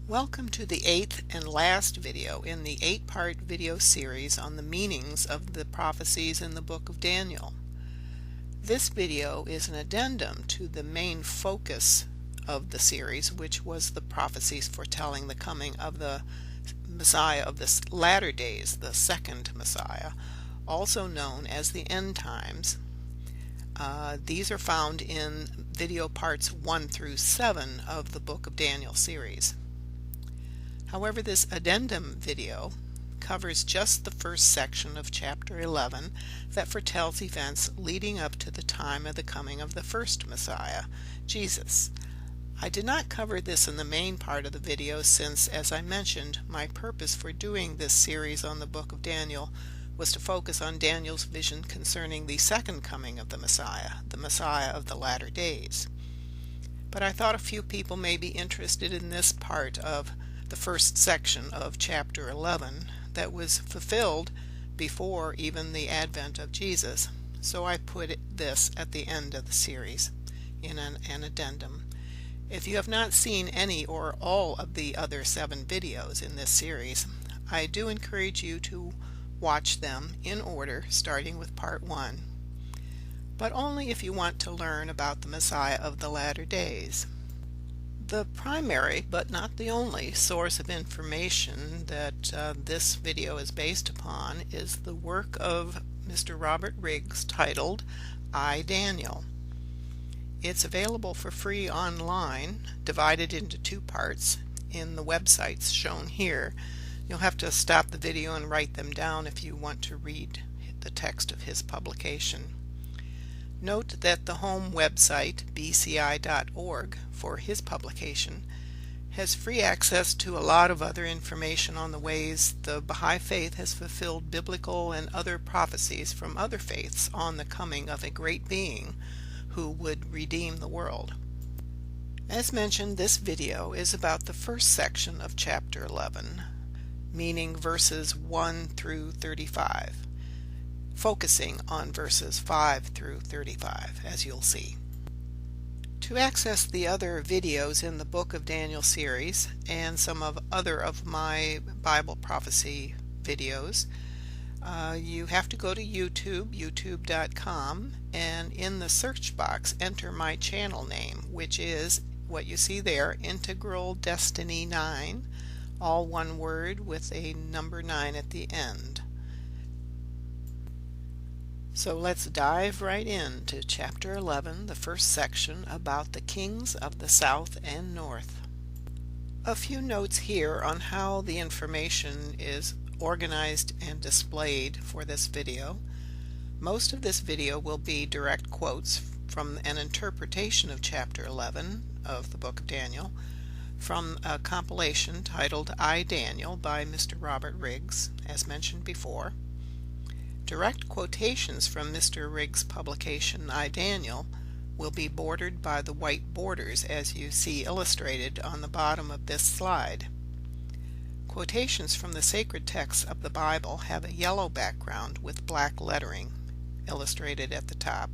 Welcome to the 8th and last video in the 8-part video series on the meanings of the prophecies in the book of Daniel. This video is an addendum to the main focus of the series, which was the prophecies foretelling the coming of the Messiah of the latter days, the second Messiah, also known as the end times. These are found in video parts 1 through 7 of the book of Daniel series. However, this addendum video covers just the first section of chapter 11 that foretells events leading up to the time of the coming of the first Messiah, Jesus. I did not cover this in the main part of the video since, as I mentioned, my purpose for doing this series on the book of Daniel was to focus on Daniel's vision concerning the second coming of the Messiah of the latter days. But I thought a few people may be interested in this part of the first section of chapter 11 that was fulfilled before even the advent of Jesus, so I put this at the end of the series in an addendum. If you have not seen any or all of the other 7 videos in this series, I do encourage you to watch them in order, starting with part 1, but only if you want to learn about the Messiah of the latter days. The primary, but not the only, source of information that this video is based upon is the work of Mr. Robert Riggs titled, I, Daniel. It's available for free online, divided into 2 parts, in the websites shown here. You'll have to stop the video and write them down if you want to read the text of his publication. Note that the home website, bci.org, for his publication has free access to a lot of other information on the ways the Baha'i faith has fulfilled biblical and other prophecies from other faiths on the coming of a great being who would redeem the world. As mentioned, this video is about the first section of chapter 11, meaning verses 1 through 35. Focusing on verses 5 through 35, as you'll see. To access the other videos in the Book of Daniel series and some of my Bible prophecy videos, you have to go to YouTube, youtube.com, and in the search box enter my channel name, which is what you see there, Integral Destiny 9, all one word with a number 9 at the end. So let's dive right into chapter 11, the first section about the kings of the south and north. A few notes here on how the information is organized and displayed for this video. Most of this video will be direct quotes from an interpretation of chapter 11 of the book of Daniel from a compilation titled I, Daniel by Mr. Robert Riggs, as mentioned before. Direct quotations from Mr. Riggs' publication, I, Daniel, will be bordered by the white borders as you see illustrated on the bottom of this slide. Quotations from the sacred texts of the Bible have a yellow background with black lettering, illustrated at the top.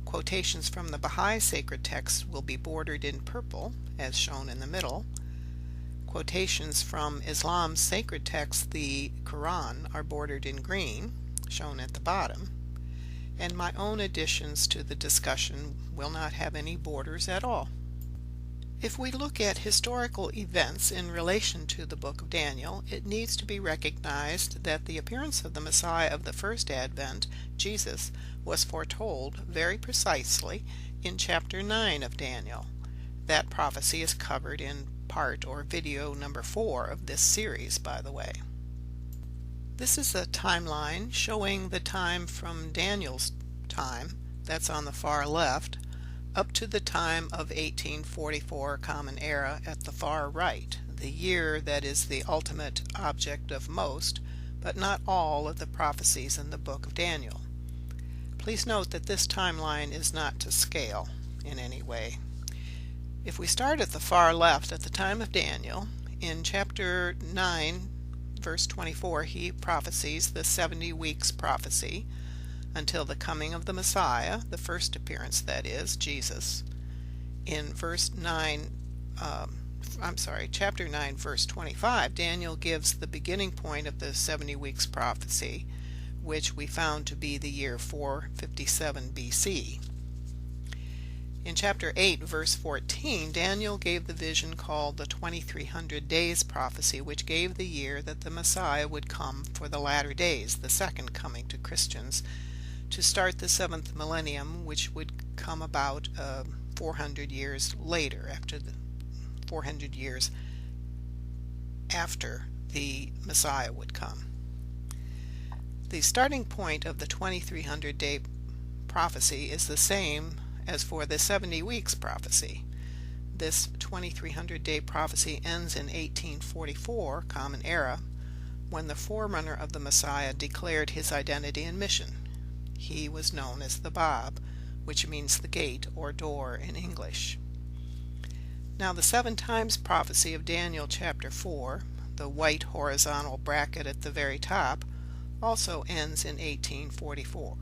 Quotations from the Baha'i sacred texts will be bordered in purple, as shown in the middle. Quotations from Islam's sacred text, the Quran, are bordered in green, shown at the bottom, and my own additions to the discussion will not have any borders at all. If we look at historical events in relation to the book of Daniel, it needs to be recognized that the appearance of the Messiah of the first advent, Jesus, was foretold very precisely in chapter 9 of Daniel. That prophecy is covered in part or video number 4 of this series, by the way. This is a timeline showing the time from Daniel's time, that's on the far left, up to the time of 1844 Common Era at the far right, the year that is the ultimate object of most, but not all, of the prophecies in the book of Daniel. Please note that this timeline is not to scale in any way. If we start at the far left at the time of Daniel, in chapter 9, verse 24, he prophesies the 70 weeks prophecy until the coming of the Messiah, the first appearance, that is, Jesus. In verse 9, chapter 9, verse 25, Daniel gives the beginning point of the 70 weeks prophecy, which we found to be the year 457 BC. In chapter 8, verse 14, Daniel gave the vision called the 2300 days prophecy, which gave the year that the Messiah would come for the latter days, the second coming to Christians, to start the 7th millennium, which would come about 400 years later, after the 400 years after the Messiah would come. The starting point of the 2300 day prophecy is the same as for the 70 weeks prophecy. This 2300 day prophecy ends in 1844 Common Era, when the forerunner of the Messiah declared his identity and mission. He was known as the Bab, which means the gate or door in English. Now the 7 times prophecy of Daniel chapter 4, the white horizontal bracket at the very top, also ends in 1844.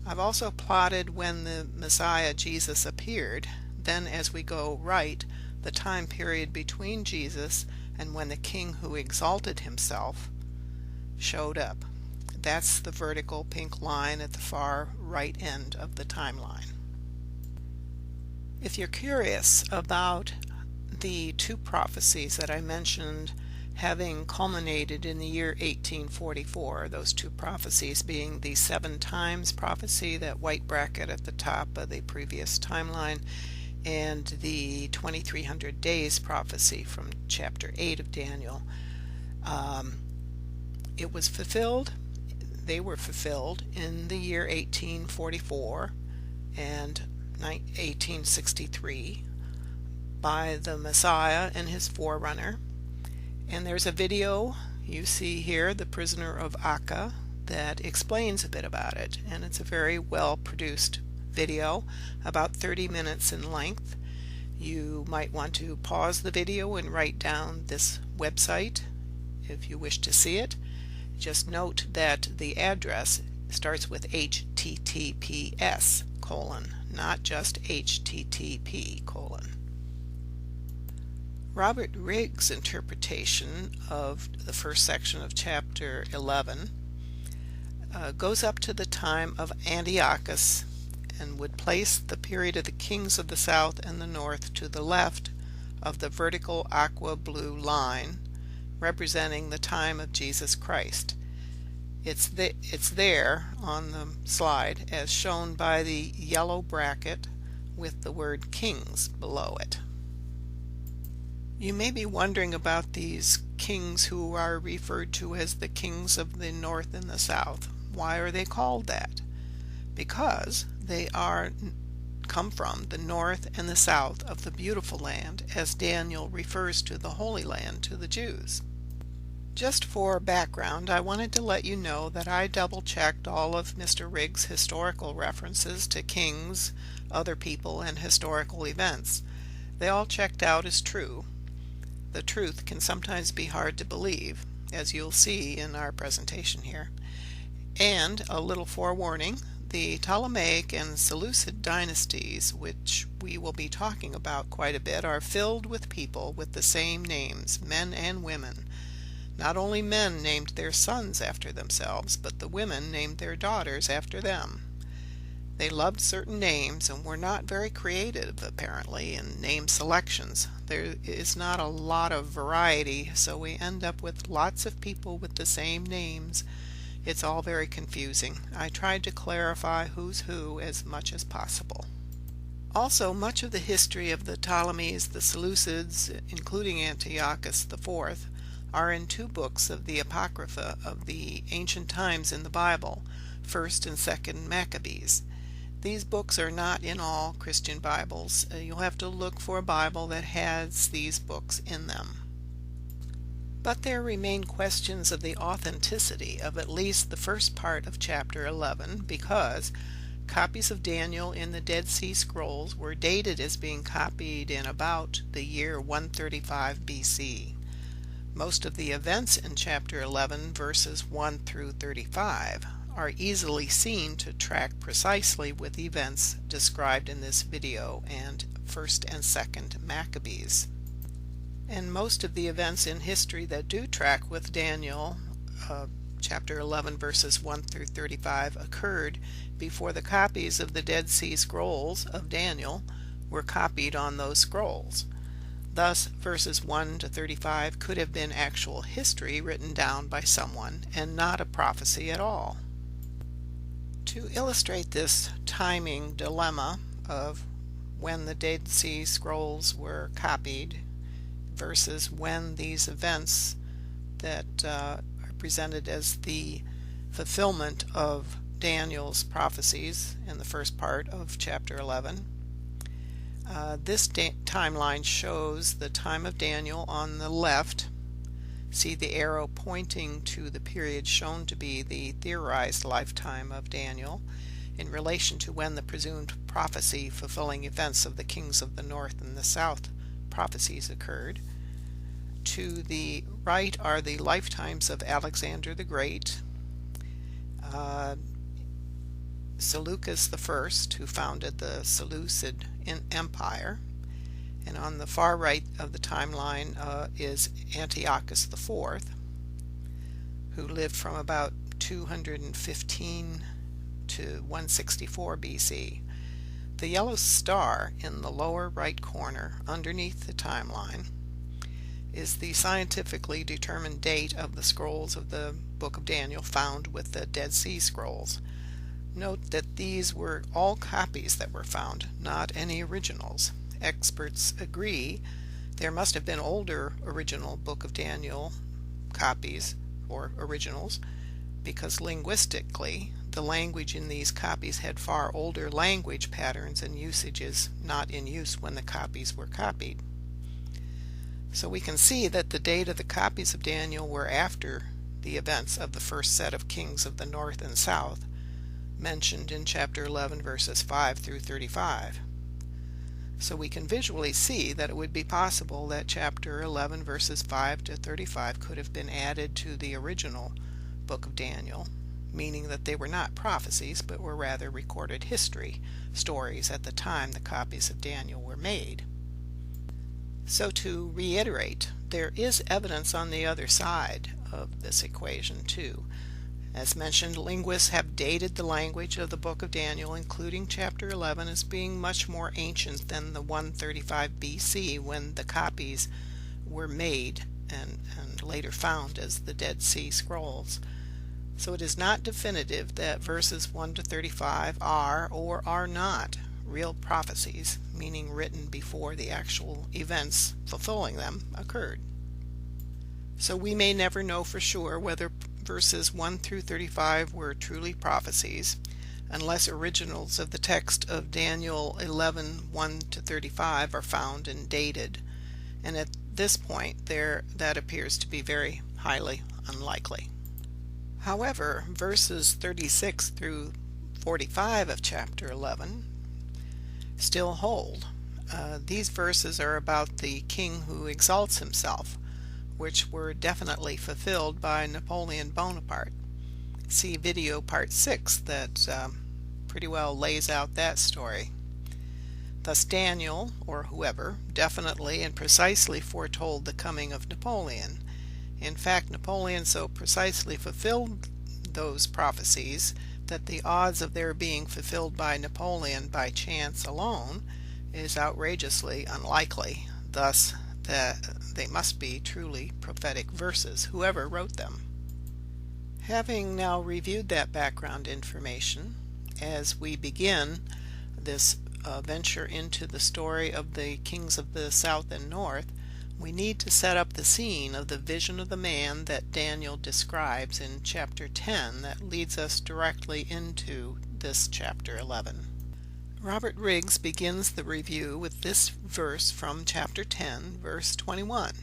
I've also plotted when the Messiah Jesus appeared, then as we go right, the time period between Jesus and when the king who exalted himself showed up. That's the vertical pink line at the far right end of the timeline. If you're curious about the 2 prophecies that I mentioned having culminated in the year 1844, those 2 prophecies being the 7 times prophecy, that white bracket at the top of the previous timeline, and the 2300 days prophecy from chapter 8 of Daniel. It was fulfilled, they were fulfilled in the year 1844 and 1863 by the Messiah and his forerunner. And there's a video you see here, The Prisoner of Acca, that explains a bit about it, and it's a very well produced video, about 30 minutes in length. You might want to pause the video and write down this website if you wish to see it. Just note that the address starts with HTTPS : not just HTTP : Robert Riggs' interpretation of the first section of chapter 11 goes up to the time of Antiochus and would place the period of the kings of the south and the north to the left of the vertical aqua blue line representing the time of Jesus Christ. It's there on the slide as shown by the yellow bracket with the word kings below it. You may be wondering about these kings who are referred to as the kings of the north and the south. Why are they called that? Because they come from the north and the south of the beautiful land, as Daniel refers to the Holy Land to the Jews. Just for background, I wanted to let you know that I double-checked all of Mr. Riggs' historical references to kings, other people, and historical events. They all checked out as true. The truth can sometimes be hard to believe, as you'll see in our presentation here. And a little forewarning, the Ptolemaic and Seleucid dynasties, which we will be talking about quite a bit, are filled with people with the same names, men and women. Not only men named their sons after themselves, but the women named their daughters after them. They loved certain names and were not very creative, apparently, in name selections. There is not a lot of variety, so we end up with lots of people with the same names. It's all very confusing. I tried to clarify who's who as much as possible. Also, much of the history of the Ptolemies, the Seleucids, including Antiochus IV, are in 2 books of the Apocrypha of the ancient times in the Bible, 1st and 2nd Maccabees. These books are not in all Christian Bibles. You'll have to look for a Bible that has these books in them. But there remain questions of the authenticity of at least the first part of chapter 11, because copies of Daniel in the Dead Sea Scrolls were dated as being copied in about the year 135 BC. Most of the events in chapter 11, verses 1 through 35, are easily seen to track precisely with events described in this video and 1st and 2nd Maccabees. and most of the events in history that do track with Daniel, chapter 11 verses 1 through 35, occurred before the copies of the Dead Sea Scrolls of Daniel were copied on those scrolls. Thus, verses 1 to 35 could have been actual history written down by someone and not a prophecy at all. To illustrate this timing dilemma of when the Dead Sea Scrolls were copied versus when these events that are presented as the fulfillment of Daniel's prophecies in the first part of chapter 11. This timeline shows the time of Daniel on the left. See the arrow pointing to the period shown to be the theorized lifetime of Daniel in relation to when the presumed prophecy fulfilling events of the kings of the north and the south prophecies occurred. To the right are the lifetimes of Alexander the Great, Seleucus I, who founded the Seleucid Empire, and on the far right of the timeline is Antiochus IV, who lived from about 215 to 164 BC. The yellow star in the lower right corner underneath the timeline is the scientifically determined date of the scrolls of the Book of Daniel found with the Dead Sea Scrolls. Note that these were all copies that were found, not any originals. Experts agree there must have been older original Book of Daniel copies or originals, because linguistically the language in these copies had far older language patterns and usages not in use when the copies were copied. So we can see that the date of the copies of Daniel were after the events of the first set of kings of the north and south mentioned in chapter 11 verses 5 through 35. So we can visually see that it would be possible that chapter 11 verses 5 to 35 could have been added to the original Book of Daniel, meaning that they were not prophecies but were rather recorded history stories at the time the copies of Daniel were made. So to reiterate, there is evidence on the other side of this equation too. As mentioned, linguists have dated the language of the Book of Daniel, including chapter 11, as being much more ancient than the 135 BC when the copies were made and later found as the Dead Sea Scrolls. So it is not definitive that verses 1 to 35 are or are not real prophecies, meaning written before the actual events fulfilling them occurred. So we may never know for sure whether verses 1 through 35 were truly prophecies, unless originals of the text of Daniel 11, 1 to 35 are found and dated, and at this point that appears to be very highly unlikely. However, verses 36 through 45 of chapter 11 still hold. These verses are about the king who exalts himself, which were definitely fulfilled by Napoleon Bonaparte. See video part 6 that pretty well lays out that story. Thus Daniel, or whoever, definitely and precisely foretold the coming of Napoleon. In fact, Napoleon so precisely fulfilled those prophecies that the odds of their being fulfilled by Napoleon by chance alone is outrageously unlikely, thus that they must be truly prophetic verses, whoever wrote them. Having now reviewed that background information, as we begin this venture into the story of the kings of the south and north, we need to set up the scene of the vision of the man that Daniel describes in chapter 10 that leads us directly into this chapter 11. Robert Riggs begins the review with this verse from chapter 10, verse 21.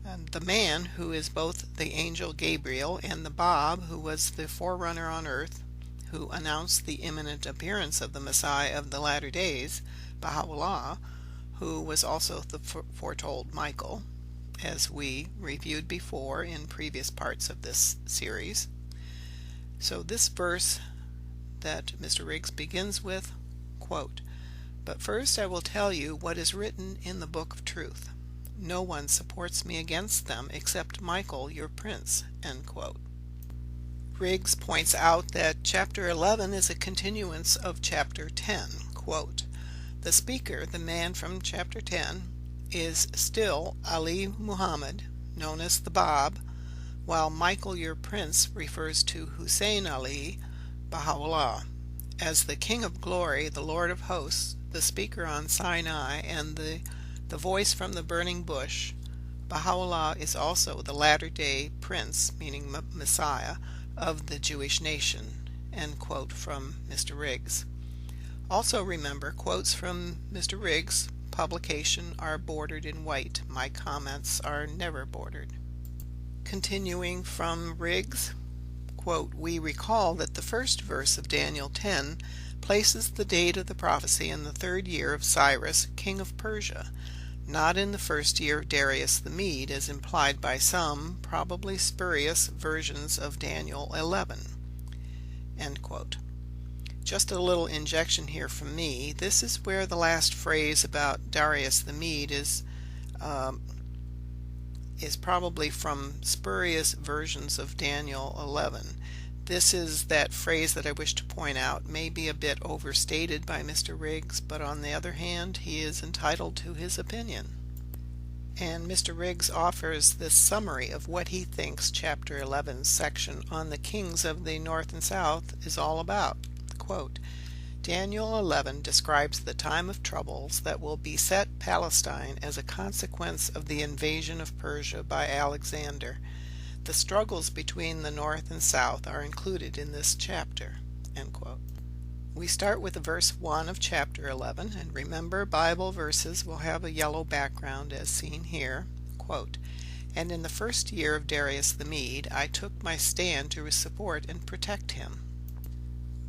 And the man who is both the angel Gabriel and the Bab, who was the forerunner on earth, who announced the imminent appearance of the Messiah of the latter days, Baha'u'llah, who was also the foretold Michael, as we reviewed before in previous parts of this series. So this verse that Mr. Riggs begins with, quote, "But first I will tell you what is written in the book of truth. No one supports me against them except Michael, your prince." End quote. Riggs points out that chapter 11 is a continuance of chapter 10. Quote, "The speaker, the man from chapter 10, is still Ali Muhammad, known as the Bab, while Michael, your prince, refers to Hussein Ali, Baha'u'llah, as the King of Glory, the Lord of Hosts, the speaker on Sinai, and the voice from the burning bush. Baha'u'llah is also the latter-day prince," meaning Messiah, "of the Jewish nation." End quote from Mr. Riggs. Also remember, quotes from Mr. Riggs' publication are bordered in white. My comments are never bordered. Continuing from Riggs, quote, "We recall that the first verse of Daniel 10 places the date of the prophecy in the 3rd year of Cyrus, king of Persia, not in the 1st year of Darius the Mede, as implied by some, probably spurious, versions of Daniel 11. End quote. Just a little injection here from me. This is where the last phrase about Darius the Mede is probably from spurious versions of Daniel 11. This is that phrase that I wish to point out may be a bit overstated by Mr. Riggs, but on the other hand, he is entitled to his opinion. And Mr. Riggs offers this summary of what he thinks chapter 11's section on the kings of the north and south is all about. Quote, "Daniel 11 describes the time of troubles that will beset Palestine as a consequence of the invasion of Persia by Alexander. The struggles between the north and south are included in this chapter." End quote. We start with verse 1 of chapter 11, and remember, Bible verses will have a yellow background as seen here. Quote, "And in the 1st year of Darius the Mede, I took my stand to support and protect him."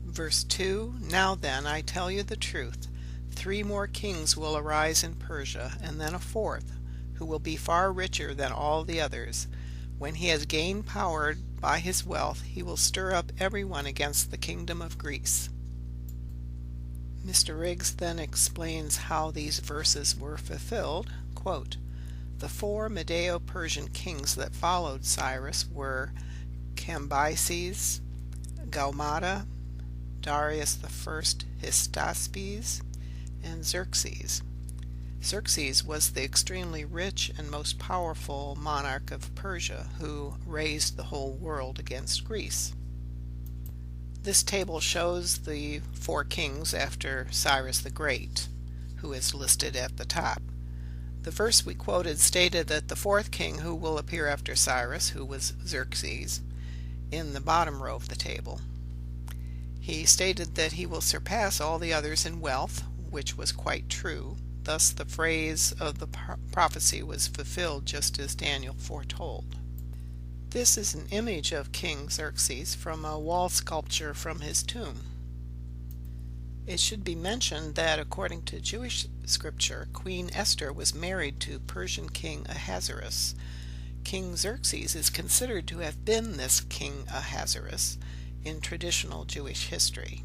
Verse 2, "Now then, I tell you the truth. 3 more kings will arise in Persia, and then a 4th, who will be far richer than all the others. When he has gained power by his wealth, he will stir up everyone against the kingdom of Greece." Mr. Riggs then explains how these verses were fulfilled. Quote, "The 4 Medeo-Persian kings that followed Cyrus were Cambyses, Gaumata, Darius I Hystaspes, and Xerxes. Xerxes was the extremely rich and most powerful monarch of Persia, who raised the whole world against Greece." This table shows the 4 kings after Cyrus the Great, who is listed at the top. The verse we quoted stated that the 4th king who will appear after Cyrus, who was Xerxes, in the bottom row of the table. He stated that he will surpass all the others in wealth, which was quite true. Thus the phrase of the prophecy was fulfilled just as Daniel foretold. This is an image of King Xerxes from a wall sculpture from his tomb. It should be mentioned that according to Jewish scripture, Queen Esther was married to Persian King Ahasuerus. King Xerxes is considered to have been this King Ahasuerus in traditional Jewish history.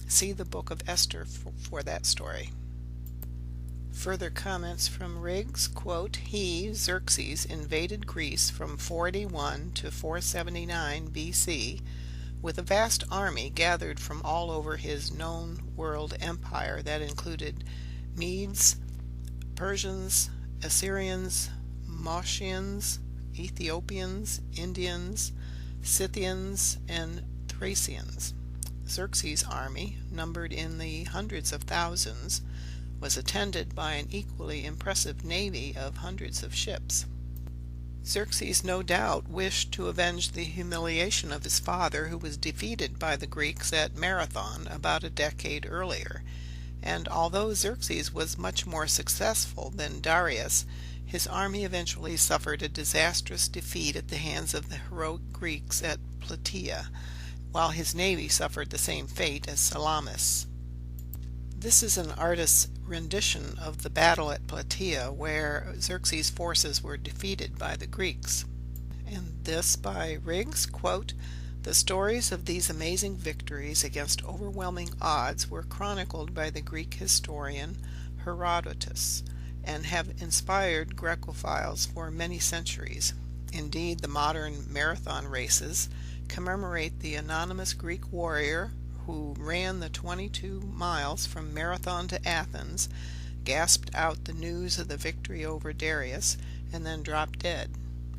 See the book of Esther for that story. Further comments from Riggs, quote, "He, Xerxes, invaded Greece from 481 to 479 BC with a vast army gathered from all over his known world empire that included Medes, Persians, Assyrians, Moshians, Ethiopians, Indians, Scythians, and Thracians. Xerxes' army, numbered in the hundreds of thousands, was attended by an equally impressive navy of hundreds of ships. Xerxes no doubt wished to avenge the humiliation of his father, who was defeated by the Greeks at Marathon about a decade earlier, and although Xerxes was much more successful than Darius, his army eventually suffered a disastrous defeat at the hands of the heroic Greeks at Plataea, while his navy suffered the same fate as Salamis. This is an artist's rendition of the battle at Plataea, where Xerxes' forces were defeated by the Greeks. And this by Riggs, quote, "The stories of these amazing victories against overwhelming odds were chronicled by the Greek historian Herodotus, and have inspired Grecophiles for many centuries. Indeed, the modern marathon races commemorate the anonymous Greek warrior who ran the 22 miles from Marathon to Athens, gasped out the news of the victory over Darius, and then dropped dead."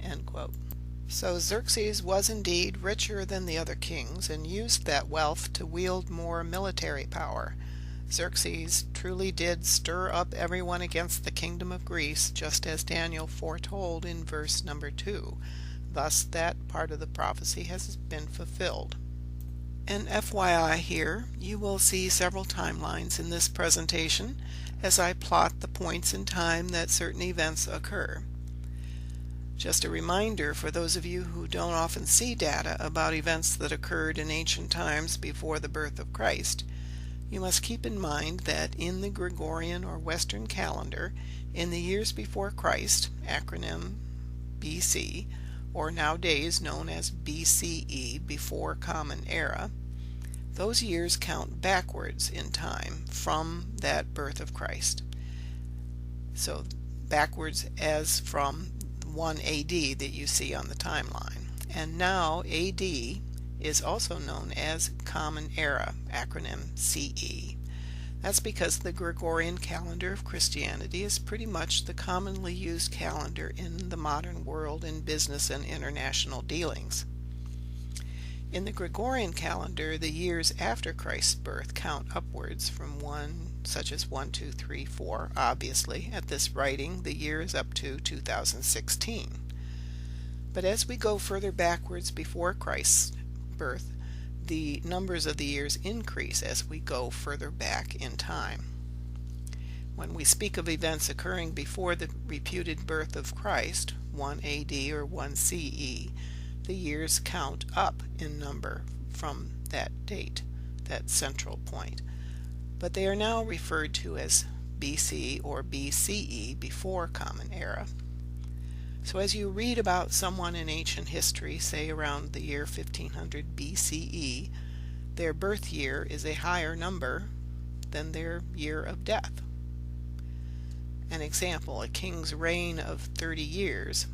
End quote. So Xerxes was indeed richer than the other kings and used that wealth to wield more military power. Xerxes truly did stir up everyone against the kingdom of Greece, just as Daniel foretold in verse number 2. Thus that part of the prophecy has been fulfilled. And FYI here, you will see several timelines in this presentation as I plot the points in time that certain events occur. Just a reminder for those of you who don't often see data about events that occurred in ancient times before the birth of Christ, you must keep in mind that in the Gregorian or Western calendar, in the years before Christ, acronym BC, or nowadays known as BCE, before Common Era, those years count backwards in time from that birth of Christ. So backwards as from 1 AD that you see on the timeline. And now AD is also known as Common Era, acronym CE. That's because the Gregorian calendar of Christianity is pretty much the commonly used calendar in the modern world in business and international dealings. In the Gregorian calendar, the years after Christ's birth count upwards from 1, such as 1, 2, 3, 4. Obviously, at this writing, the year is up to 2016. But as we go further backwards before Christ's birth, the numbers of the years increase as we go further back in time. When we speak of events occurring before the reputed birth of Christ, 1 AD or 1 CE, the years count up in number from that date, that central point. But they are now referred to as BC or BCE, before Common Era. So as you read about someone in ancient history, say around the year 1500 BCE, their birth year is a higher number than their year of death. An example, a king's reign of 30 years.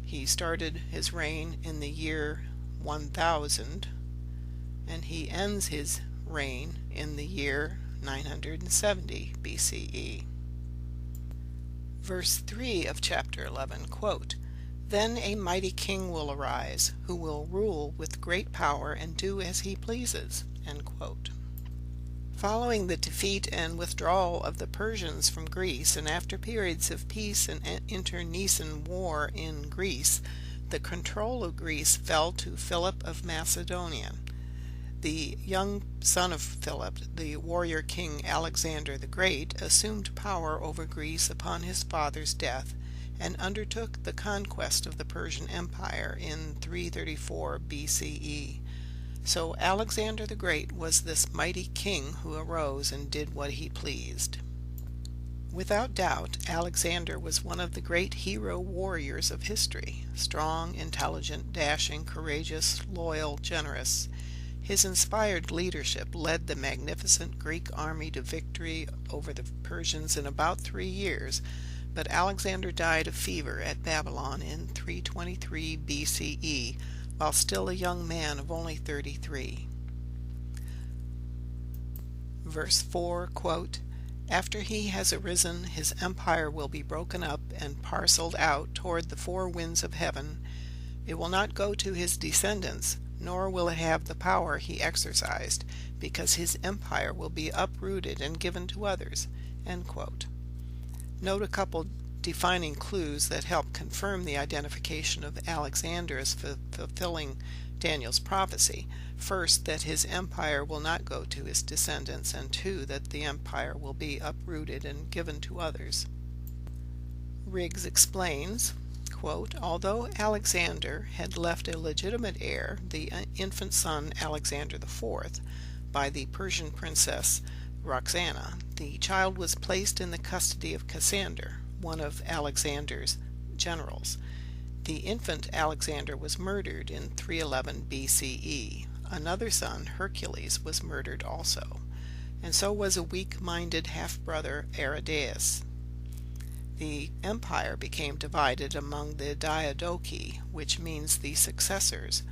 He started his reign in the year 1000, and he ends his reign in the year 970 BCE. Verse 3 of chapter 11, quote, "Then a mighty king will arise, who will rule with great power and do as he pleases." End quote. Following the defeat and withdrawal of the Persians from Greece, and after periods of peace and internecine war in Greece, the control of Greece fell to Philip of Macedonia. The young son of Philip, the warrior king Alexander the Great, assumed power over Greece upon his father's death and undertook the conquest of the Persian Empire in 334 BCE. So Alexander the Great was this mighty king who arose and did what he pleased. Without doubt, Alexander was one of the great hero warriors of history, strong, intelligent, dashing, courageous, loyal, generous. His inspired leadership led the magnificent Greek army to victory over the Persians in about 3 years, but Alexander died of fever at Babylon in 323 BCE, while still a young man of only 33. Verse 4, quote, "After he has arisen, his empire will be broken up and parceled out toward the 4 winds of heaven. It will not go to his descendants, nor will it have the power he exercised, because his empire will be uprooted and given to others." End quote. Note a couple defining clues that help confirm the identification of Alexander as fulfilling Daniel's prophecy. First, that his empire will not go to his descendants, and 2, that the empire will be uprooted and given to others. Riggs explains, quote, "Although Alexander had left a legitimate heir, the infant son Alexander IV, by the Persian princess Roxana, the child was placed in the custody of Cassander, one of Alexander's generals. The infant Alexander was murdered in 311 BCE. Another son, Hercules, was murdered also. and so was a weak-minded half-brother Aridaeus. The empire became divided among the Diadochi, which means the successors,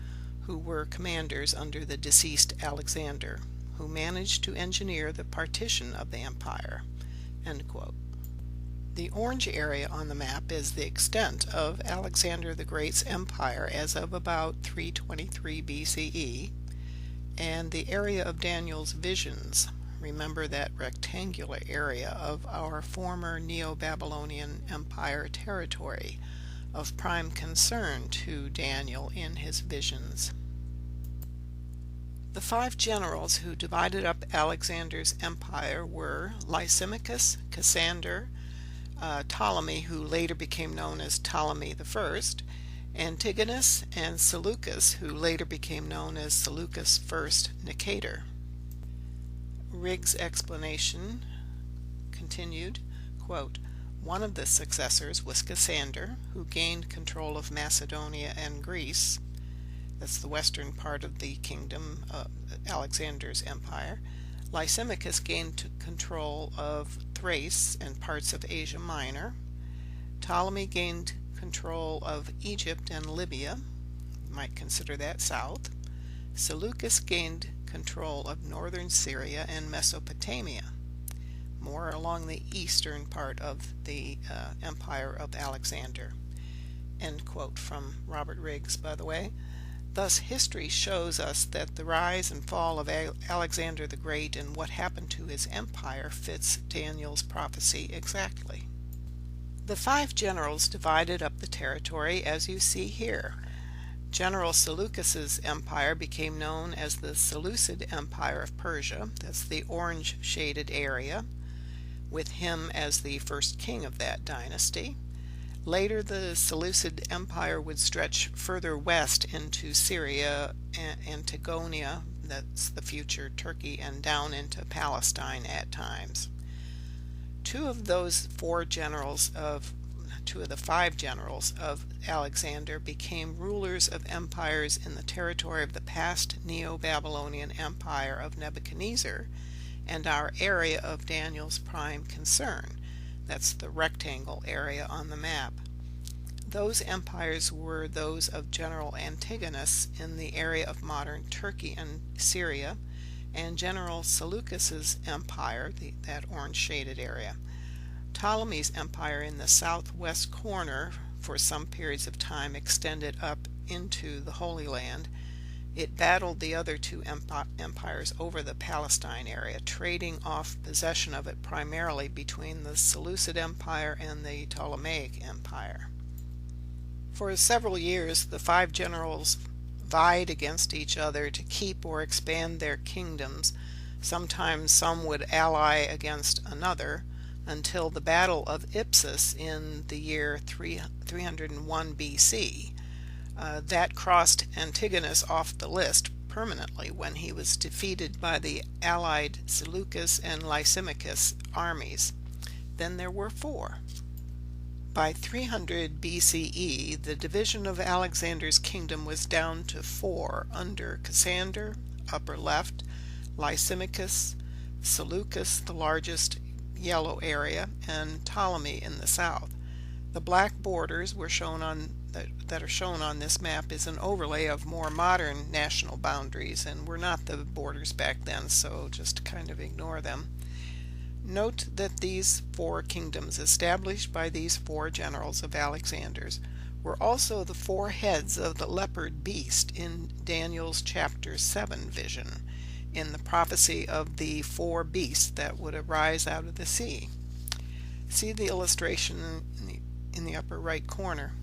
who were commanders under the deceased Alexander, who managed to engineer the partition of the empire." End quote. The orange area on the map is the extent of Alexander the Great's empire as of about 323 BCE, and the area of Daniel's visions. Remember that rectangular area of our former Neo-Babylonian Empire territory of prime concern to Daniel in his visions. The 5 generals who divided up Alexander's empire were Lysimachus, Cassander, Ptolemy, who later became known as Ptolemy I, Antigonus, and Seleucus, who later became known as Seleucus I Nicator. Riggs' explanation continued, quote, "One of the successors was Cassander, who gained control of Macedonia and Greece." That's the western part of the kingdom of Alexander's empire. Lysimachus gained control of Thrace and parts of Asia Minor. Ptolemy gained control of Egypt and Libya. You might consider that south. Seleucus gained control of northern Syria and Mesopotamia, more along the eastern part of the empire of Alexander. End quote from Robert Riggs, by the way. Thus, history shows us that the rise and fall of Alexander the Great and what happened to his empire fits Daniel's prophecy exactly. The 5 generals divided up the territory as you see here. General Seleucus's empire became known as the Seleucid Empire of Persia. That's the orange shaded area, with him as the first king of that dynasty. Later, the Seleucid Empire would stretch further west into Syria, Antigonia, that's the future Turkey, and down into Palestine at times. Two of the 5 generals of Alexander became rulers of empires in the territory of the past Neo-Babylonian Empire of Nebuchadnezzar and our area of Daniel's prime concern. That's the rectangle area on the map. Those empires were those of General Antigonus in the area of modern Turkey and Syria, and General Seleucus's empire, that orange shaded area. Ptolemy's empire in the southwest corner for some periods of time extended up into the Holy Land. It battled the other 2 empires over the Palestine area, trading off possession of it primarily between the Seleucid Empire and the Ptolemaic Empire. For several years, the 5 generals vied against each other to keep or expand their kingdoms. Sometimes some would ally against another, until the Battle of Ipsus in the year 301 BC. That crossed Antigonus off the list permanently when he was defeated by the allied Seleucus and Lysimachus armies. Then there were 4. By 300 BCE, the division of Alexander's kingdom was down to 4 under Cassander, upper left, Lysimachus, Seleucus, the largest yellow area, and Ptolemy in the south. The black borders were shown on that are shown on this map is an overlay of more modern national boundaries, and were not the borders back then, so just kind of ignore them. Note that these 4 kingdoms established by these 4 generals of Alexander's were also the 4 heads of the leopard beast in Daniel's chapter 7 vision, in the prophecy of the 4 beasts that would arise out of the sea. See the illustration in the upper right corner.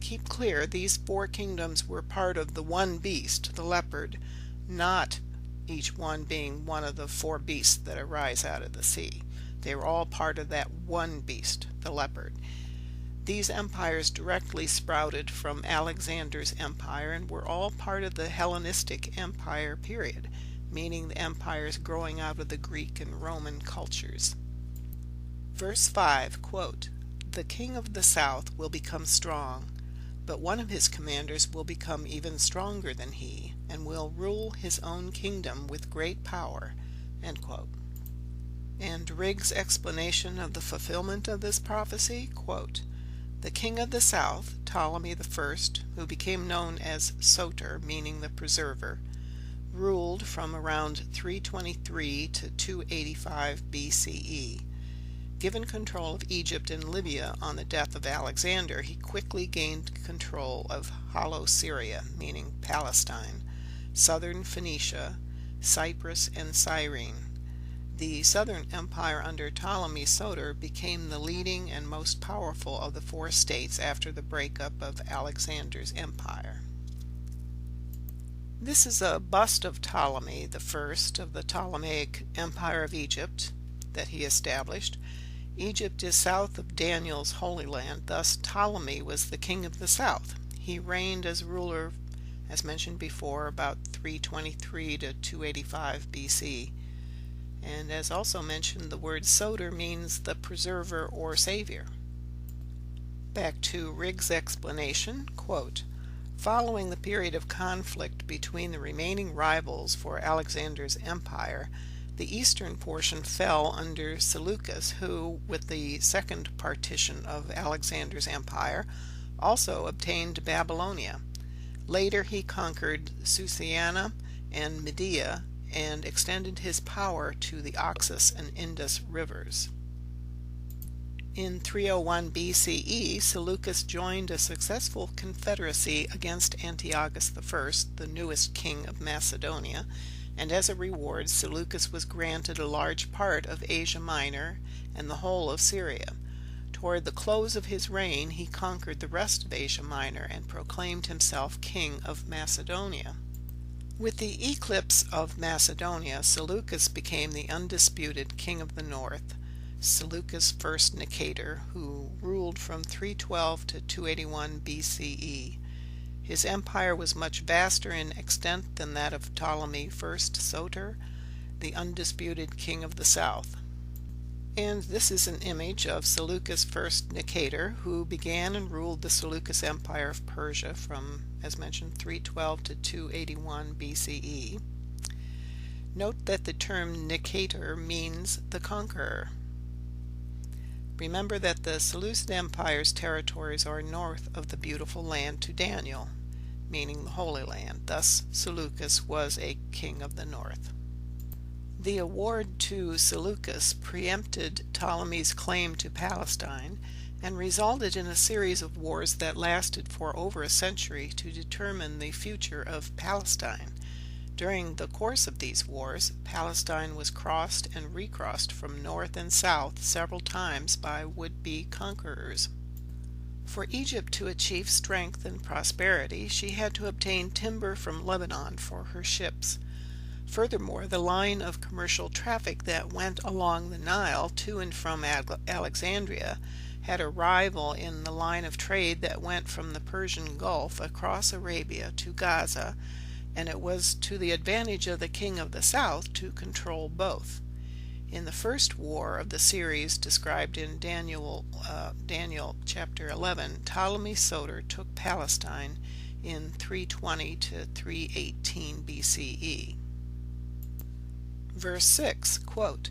Keep clear, these 4 kingdoms were part of the one beast, the leopard, not each one being one of the 4 beasts that arise out of the sea. They were all part of that one beast, the leopard. These empires directly sprouted from Alexander's empire and were all part of the Hellenistic Empire period, meaning the empires growing out of the Greek and Roman cultures. Verse 5, quote, "The king of the south will become strong, but one of his commanders will become even stronger than he, and will rule his own kingdom with great power." End quote. And Riggs' explanation of the fulfillment of this prophecy, quote, "The king of the south, Ptolemy I, who became known as Soter, meaning the preserver, ruled from around 323 to 285 BCE. Given control of Egypt and Libya on the death of Alexander, he quickly gained control of Hollow Syria, meaning Palestine, southern Phoenicia, Cyprus, and Cyrene. The southern empire under Ptolemy Soter became the leading and most powerful of the four states after the breakup of Alexander's empire." This is a bust of Ptolemy I of the Ptolemaic Empire of Egypt that he established. Egypt is south of Daniel's Holy Land, thus Ptolemy was the king of the south. He reigned as ruler, as mentioned before, about 323 to 285 BC. And as also mentioned, the word Soter means the preserver or savior. Back to Riggs' explanation, quote, "Following the period of conflict between the remaining rivals for Alexander's empire, the eastern portion fell under Seleucus, who, with the second partition of Alexander's empire, also obtained Babylonia. Later he conquered Susiana and Media and extended his power to the Oxus and Indus rivers. In 301 BCE, Seleucus joined a successful confederacy against Antiochus I, the newest king of Macedonia, and as a reward Seleucus was granted a large part of Asia Minor and the whole of Syria. Toward the close of his reign he conquered the rest of Asia Minor and proclaimed himself king of Macedonia. With the eclipse of Macedonia, Seleucus became the undisputed king of the north, Seleucus I Nicator, who ruled from 312 to 281 BCE. His empire was much vaster in extent than that of Ptolemy I Soter, the undisputed king of the south. And this is an image of Seleucus I Nicator, who began and ruled the Seleucus Empire of Persia from, as mentioned, 312 to 281 BCE. Note that the term Nicator means the conqueror. Remember that the Seleucid Empire's territories are north of the beautiful land to Daniel, meaning the Holy Land. Thus, Seleucus was a king of the north. The award to Seleucus preempted Ptolemy's claim to Palestine and resulted in a series of wars that lasted for over a century to determine the future of Palestine. During the course of these wars, Palestine was crossed and recrossed from north and south several times by would-be conquerors. For Egypt to achieve strength and prosperity, she had to obtain timber from Lebanon for her ships. Furthermore, the line of commercial traffic that went along the Nile to and from Alexandria had a rival in the line of trade that went from the Persian Gulf across Arabia to Gaza, and it was to the advantage of the king of the south to control both. In the first war of the series described in Daniel chapter 11, Ptolemy Soter took Palestine in 320 to 318 BCE. Verse 6, quote,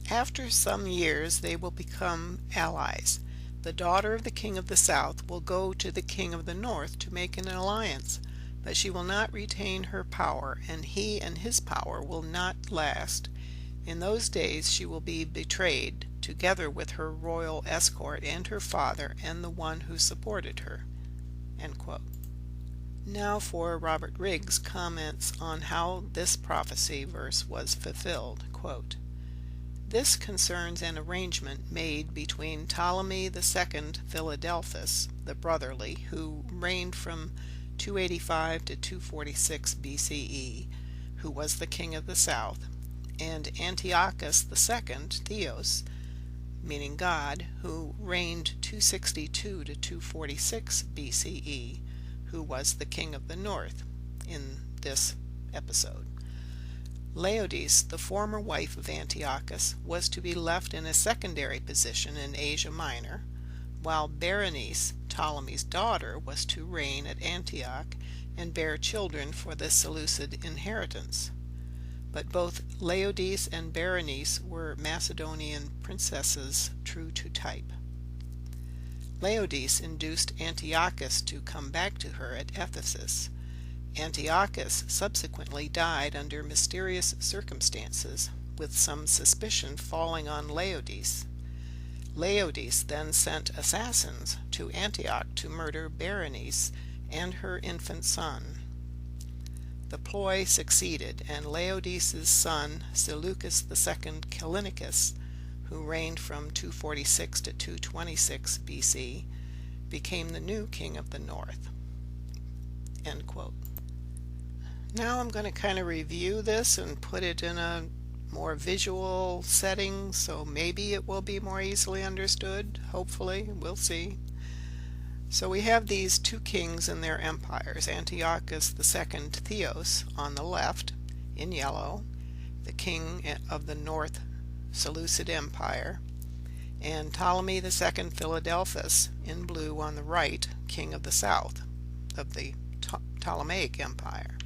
"After some years they will become allies. The daughter of the king of the south will go to the king of the north to make an alliance, but she will not retain her power, and he and his power will not last. In those days she will be betrayed, together with her royal escort and her father and the one who supported her." End quote. Now for Robert Riggs' comments on how this prophecy verse was fulfilled. Quote, "This concerns an arrangement made between Ptolemy II Philadelphus, the brotherly, who reigned from 285 to 246 BCE, who was the king of the south, and Antiochus II Theos, meaning God, who reigned 262 to 246 BCE, who was the king of the north in this episode. Laodice, the former wife of Antiochus, was to be left in a secondary position in Asia Minor, while Berenice, Ptolemy's daughter, was to reign at Antioch and bear children for the Seleucid inheritance. but both Laodice and Berenice were Macedonian princesses true to type. Laodice induced Antiochus to come back to her at Ephesus. Antiochus subsequently died under mysterious circumstances, with some suspicion falling on Laodice. Laodice then sent assassins to Antioch to murder Berenice and her infant son. The ploy succeeded, and Laodice's son, Seleucus II Callinicus, who reigned from 246 to 226 BC, became the new king of the north. End quote. Now I'm going to kind of review this and put it in a more visual setting, so maybe it will be more easily understood. Hopefully, we'll see. So we have these two kings and their empires. Antiochus II Theos on the left in yellow, the king of the north Seleucid Empire, and Ptolemy II Philadelphus in blue on the right, king of the south of the Ptolemaic Empire.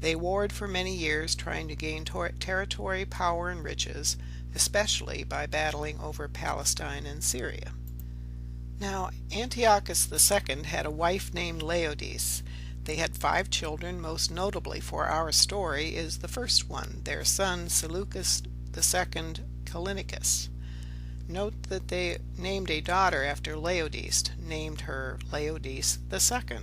They warred for many years, trying to gain territory, power, and riches, especially by battling over Palestine and Syria. Now, Antiochus II had a wife named Laodice. They had 5 children. Most notably for our story is the first one, their son Seleucus II Callinicus. Note that they named a daughter after Laodice, named her Laodice II.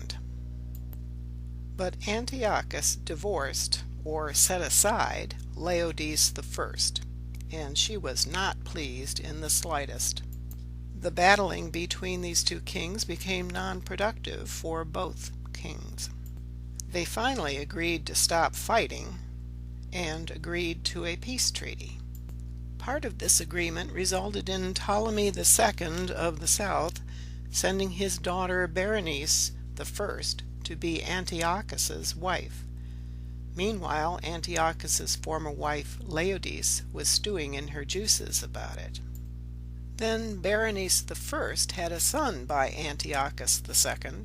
But Antiochus divorced, or set aside, Laodice I, and she was not pleased in the slightest. The battling between these two kings became non-productive for both kings. They finally agreed to stop fighting and agreed to a peace treaty. Part of this agreement resulted in Ptolemy II of the south sending his daughter Berenice I to be Antiochus's wife. Meanwhile, Antiochus's former wife Laodice was stewing in her juices about it. Then Berenice I had a son by Antiochus II,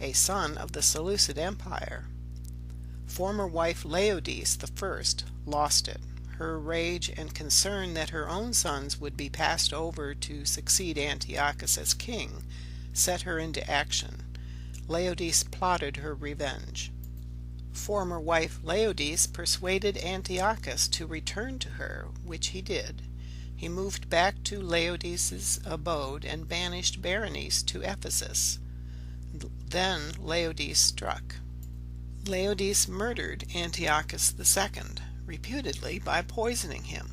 a son of the Seleucid Empire. Former wife Laodice I lost it. Her rage and concern that her own sons would be passed over to succeed Antiochus as king set her into action. Laodice plotted her revenge. Former wife Laodice persuaded Antiochus to return to her, which he did. He moved back to Laodice's abode and banished Berenice to Ephesus. Then Laodice struck. Laodice murdered Antiochus II, reputedly by poisoning him.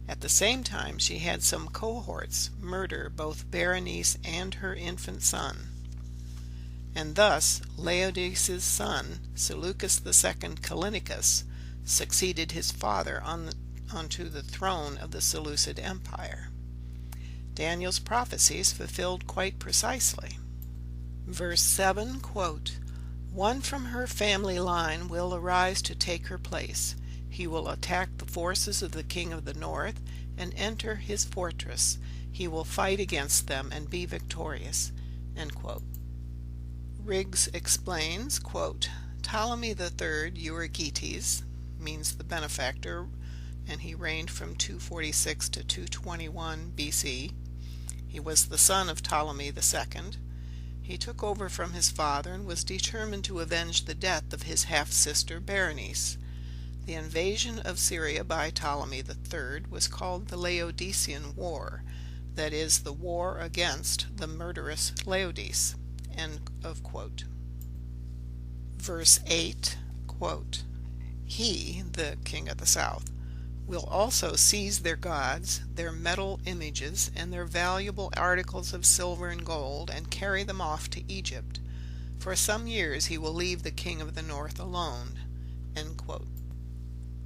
At the same time, she had some cohorts murder both Berenice and her infant son. And thus Laodice's son, Seleucus II Callinicus, succeeded his father onto the throne of the Seleucid Empire. Daniel's prophecies fulfilled quite precisely. Verse 7, quote, "One from her family line will arise to take her place. He will attack the forces of the king of the north and enter his fortress. He will fight against them and be victorious." End quote. Riggs explains, quote, "Ptolemy III Euergetes means the benefactor, and he reigned from 246 to 221 BC. He was the son of Ptolemy II. He took over from his father and was determined to avenge the death of his half-sister Berenice. The invasion of Syria by Ptolemy III was called the Laodicean War, that is, the war against the murderous Laodice." End of quote. Verse 8, quote, "He, the king of the south, will also seize their gods, their metal images, and their valuable articles of silver and gold, and carry them off to Egypt. For some years he will leave the king of the north alone." End quote.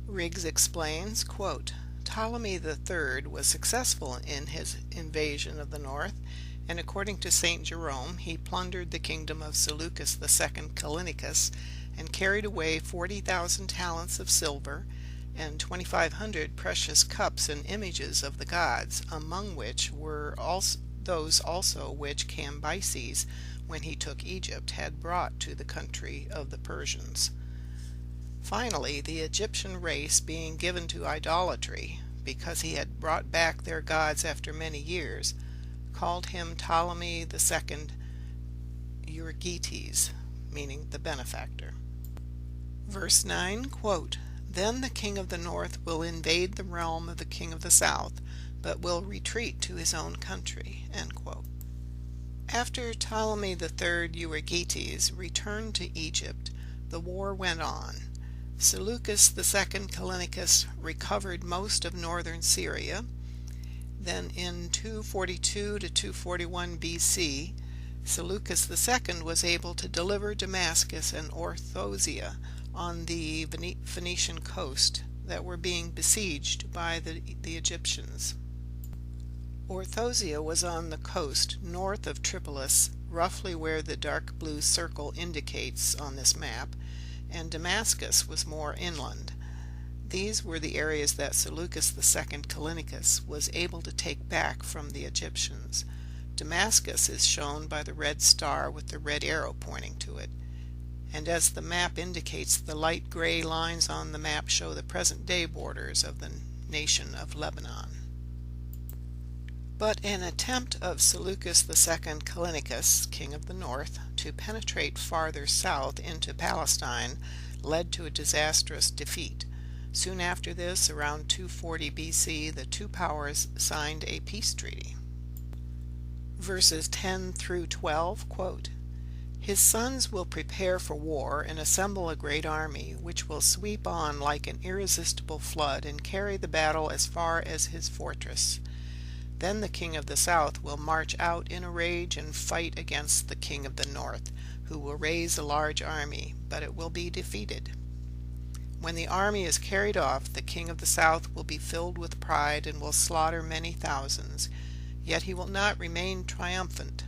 Riggs explains, quote, "Ptolemy III was successful in his invasion of the north, and according to St. Jerome, he plundered the kingdom of Seleucus II Callinicus and carried away 40,000 talents of silver and 2,500 precious cups and images of the gods, among which were those also which Cambyses, when he took Egypt, had brought to the country of the Persians." Finally, the Egyptian race, being given to idolatry, because he had brought back their gods after many years, called him Ptolemy II Euergetes, meaning the benefactor. Verse 9, quote, "Then the king of the north will invade the realm of the king of the south, but will retreat to his own country." End quote. After Ptolemy III Euergetes returned to Egypt, the war went on. Seleucus II Callinicus recovered most of northern Syria. Then in 242 to 241 BC, Seleucus II was able to deliver Damascus and Orthosia on the Phoenician coast that were being besieged by the Egyptians. Orthosia was on the coast north of Tripolis, roughly where the dark blue circle indicates on this map, and Damascus was more inland. These were the areas that Seleucus II Callinicus was able to take back from the Egyptians. Damascus is shown by the red star with the red arrow pointing to it. And as the map indicates, the light gray lines on the map show the present-day borders of the nation of Lebanon. But an attempt of Seleucus II Callinicus, king of the north, to penetrate farther south into Palestine led to a disastrous defeat. Soon after this, around 240 BC, the two powers signed a peace treaty. Verses 10 through 12, quote, "His sons will prepare for war and assemble a great army, which will sweep on like an irresistible flood and carry the battle as far as his fortress. Then the king of the south will march out in a rage and fight against the king of the north, who will raise a large army, but it will be defeated. When the army is carried off, the king of the south will be filled with pride and will slaughter many thousands, yet he will not remain triumphant."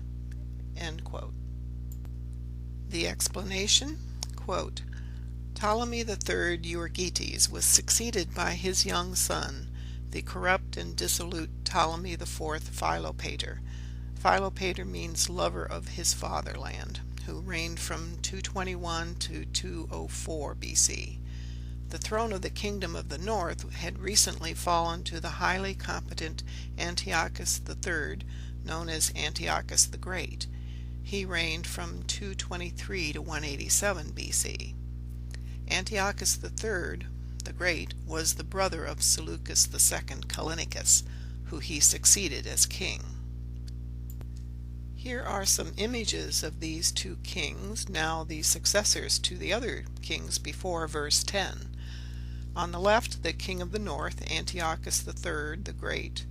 End quote. The explanation, quote, "Ptolemy III Euergetes was succeeded by his young son, the corrupt and dissolute Ptolemy IV Philopator. Philopator means lover of his fatherland, who reigned from 221 to 204 BC. The throne of the kingdom of the north had recently fallen to the highly competent Antiochus III, known as Antiochus the Great. He reigned from 223 to 187 BC. Antiochus III the Great was the brother of Seleucus II Callinicus, who he succeeded as king. Here are some images of these two kings, now the successors to the other kings before verse 10. On the left, the king of the north, Antiochus III the Great,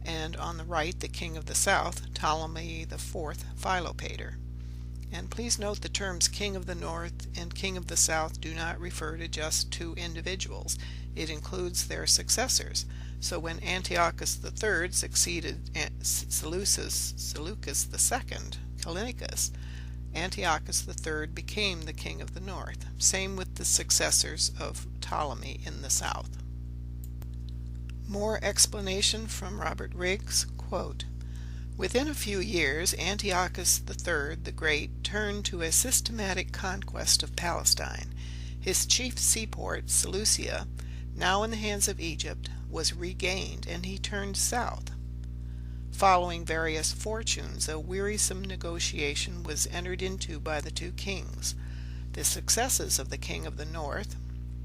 and on the right, the king of the south, Ptolemy IV Philopator. And please note the terms king of the north and king of the south do not refer to just two individuals. It includes their successors. So when Antiochus III succeeded Seleucus II Callinicus, Antiochus III became the king of the north. Same with the successors of Ptolemy in the south. More explanation from Robert Riggs, quote, "Within a few years, Antiochus III the Great turned to a systematic conquest of Palestine. His chief seaport, Seleucia, now in the hands of Egypt, was regained, and he turned south. Following various fortunes, a wearisome negotiation was entered into by the two kings. The successes of the king of the north,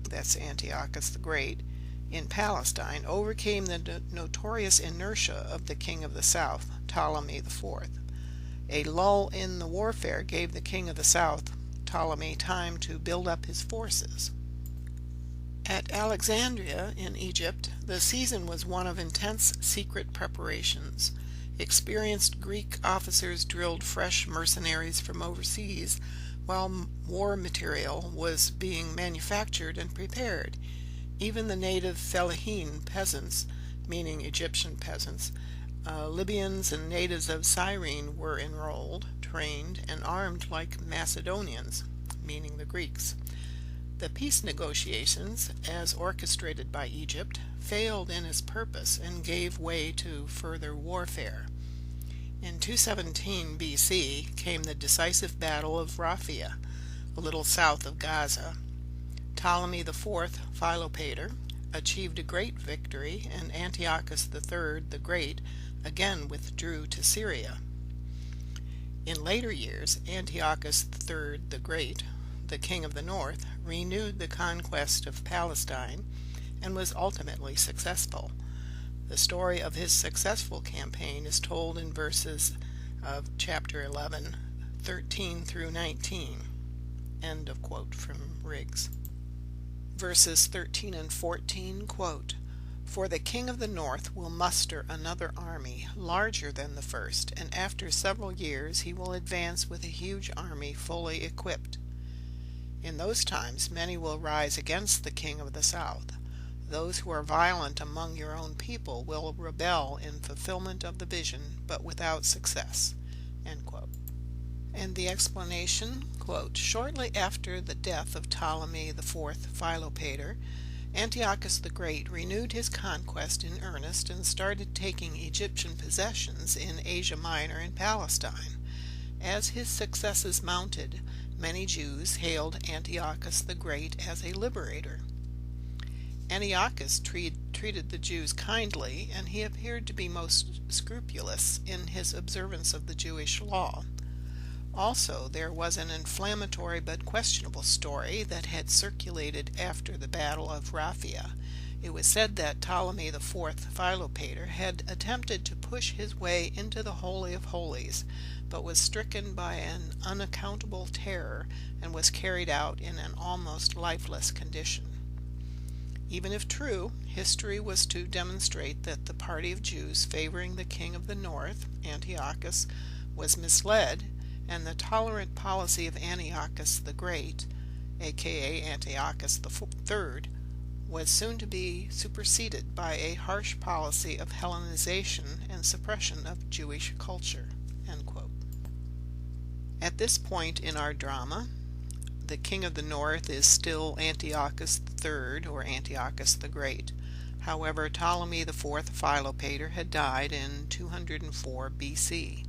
that's Antiochus the Great, in Palestine overcame the notorious inertia of the king of the south, Ptolemy IV. A lull in the warfare gave the king of the south, Ptolemy, time to build up his forces. At Alexandria in Egypt, the season was one of intense secret preparations. Experienced Greek officers drilled fresh mercenaries from overseas, while war material was being manufactured and prepared. Even the native fellahin peasants, meaning Egyptian peasants, Libyans and natives of Cyrene were enrolled, trained, and armed like Macedonians, meaning the Greeks. The peace negotiations, as orchestrated by Egypt, failed in its purpose and gave way to further warfare. In 217 BC came the decisive battle of Raphia, a little south of Gaza. Ptolemy IV, Philopator, achieved a great victory, and Antiochus III the Great again withdrew to Syria. In later years, Antiochus III the Great, the king of the north, renewed the conquest of Palestine and was ultimately successful. The story of his successful campaign is told in verses of chapter 11, 13 through 19. End of quote from Riggs. Verses 13 and 14, quote, "For the king of the north will muster another army, larger than the first, and after several years he will advance with a huge army fully equipped. In those times many will rise against the king of the south. Those who are violent among your own people will rebel in fulfillment of the vision, but without success." End quote. And the explanation, quote, "Shortly after the death of Ptolemy IV Philopator, Antiochus the Great renewed his conquest in earnest and started taking Egyptian possessions in Asia Minor and Palestine. As his successes mounted, many Jews hailed Antiochus the Great as a liberator. Antiochus treated the Jews kindly, and he appeared to be most scrupulous in his observance of the Jewish law. Also, there was an inflammatory but questionable story that had circulated after the Battle of Raphia. It was said that Ptolemy IV Philopator had attempted to push his way into the Holy of Holies, but was stricken by an unaccountable terror and was carried out in an almost lifeless condition. Even if true, history was to demonstrate that the party of Jews favoring the king of the north, Antiochus, was misled, and the tolerant policy of Antiochus the Great, aka Antiochus III, was soon to be superseded by a harsh policy of Hellenization and suppression of Jewish culture." End quote. At this point in our drama, the king of the north is still Antiochus III, or Antiochus the Great. However, Ptolemy IV Philopator had died in 204 BC.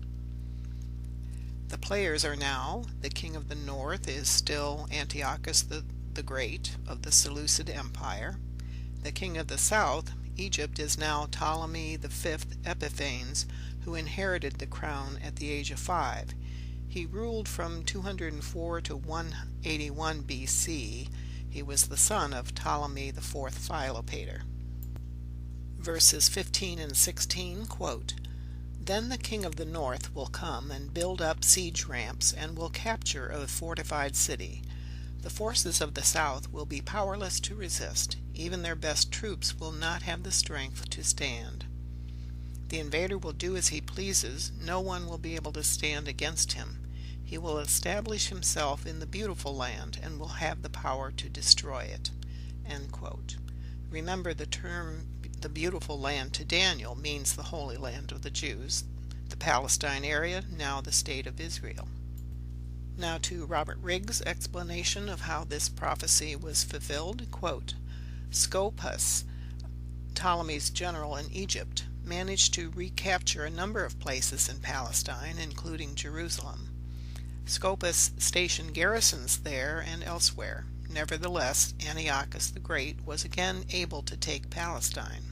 The players are now: the king of the north is still Antiochus the Great of the Seleucid Empire. The king of the south, Egypt, is now Ptolemy V Epiphanes, who inherited the crown at the age of 5. He ruled from 204 to 181 BC. He was the son of Ptolemy IV Philopator. Verses 15 and 16, quote, "Then the king of the north will come and build up siege ramps and will capture a fortified city. The forces of the south will be powerless to resist. Even their best troops will not have the strength to stand. The invader will do as he pleases. No one will be able to stand against him. He will establish himself in the beautiful land and will have the power to destroy it." End quote. Remember, the term "the beautiful land" to Daniel means the Holy Land of the Jews, the Palestine area, now the state of Israel. Now to Robert Riggs' explanation of how this prophecy was fulfilled. Quote, "Scopas, Ptolemy's general in Egypt, managed to recapture a number of places in Palestine, including Jerusalem. Scopas stationed garrisons there and elsewhere. Nevertheless, Antiochus the Great was again able to take Palestine.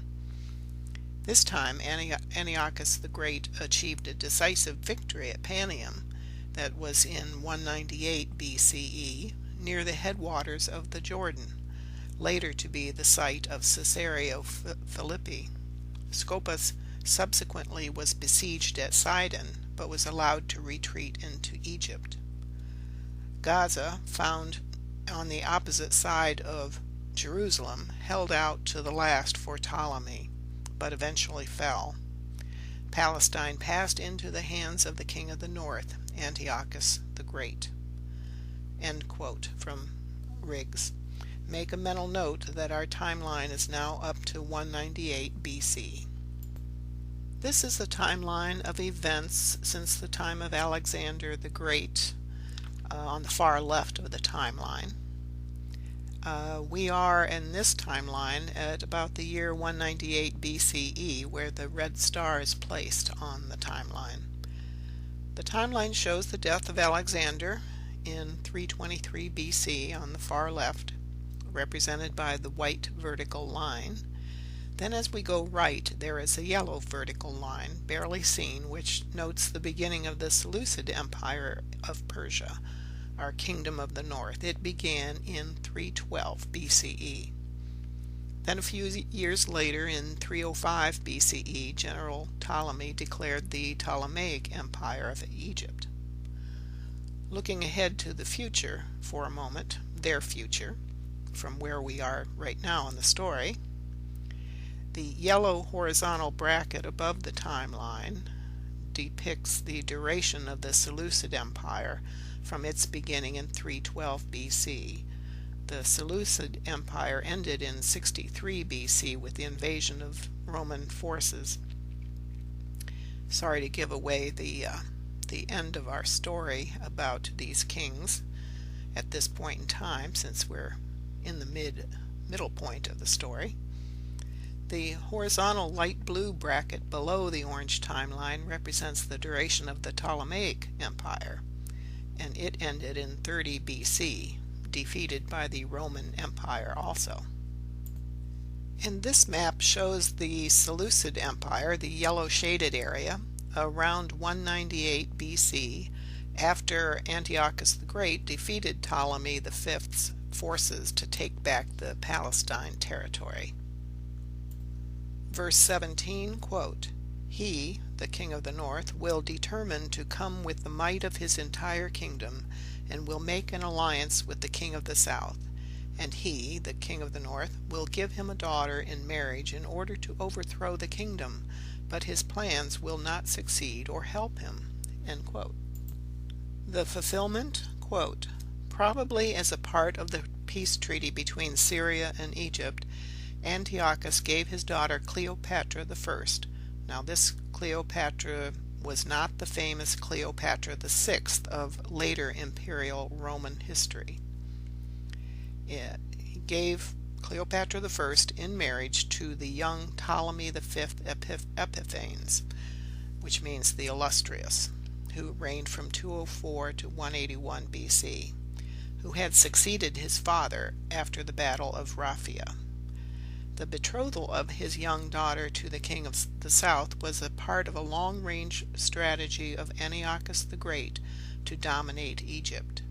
This time, Antiochus the Great achieved a decisive victory at Panium, that was in 198 BCE, near the headwaters of the Jordan, later to be the site of Caesarea Philippi. Scopas subsequently was besieged at Sidon, but was allowed to retreat into Egypt. Gaza, found on the opposite side of Jerusalem, held out to the last for Ptolemy, but eventually fell. Palestine passed into the hands of the king of the north, Antiochus the Great." End quote from Riggs. Make a mental note that our timeline is now up to 198 BC. This is a timeline of events since the time of Alexander the Great, on the far left of the timeline. We are in this timeline at about the year 198 BCE, where the red star is placed on the timeline. The timeline shows the death of Alexander in 323 BC on the far left. represented by the white vertical line. Then as we go right, there is a yellow vertical line, barely seen, which notes the beginning of the Seleucid Empire of Persia, our kingdom of the north. It began in 312 BCE. Then a few years later, in 305 BCE, General Ptolemy declared the Ptolemaic Empire of Egypt. Looking ahead to the future for a moment, their future, from where we are right now in the story, the yellow horizontal bracket above the timeline depicts the duration of the Seleucid Empire from its beginning in 312 BC. The Seleucid Empire ended in 63 BC with the invasion of Roman forces. Sorry to give away the end of our story about these kings at this point in time, since we're in the middle point of the story. The horizontal light blue bracket below the orange timeline represents the duration of the Ptolemaic Empire, and it ended in 30 BC, defeated by the Roman Empire also. And this map shows the Seleucid Empire, the yellow shaded area, around 198 BC, after Antiochus the Great defeated Ptolemy V's forces to take back the Palestine territory. Verse 17, quote, "He, the king of the north, will determine to come with the might of his entire kingdom, and will make an alliance with the king of the south. And he, the king of the north, will give him a daughter in marriage in order to overthrow the kingdom, but his plans will not succeed or help him." End quote. The fulfillment, quote, "Probably as a part of the peace treaty between Syria and Egypt, Antiochus gave his daughter Cleopatra I." Now this Cleopatra was not the famous Cleopatra VI of later imperial Roman history. He gave Cleopatra I in marriage to the young Ptolemy V Epiphanes, which means the illustrious, who reigned from 204 to 181 BC, who had succeeded his father after the Battle of Raphia. The betrothal of his young daughter to the king of the south was a part of a long-range strategy of Antiochus the Great to dominate Egypt.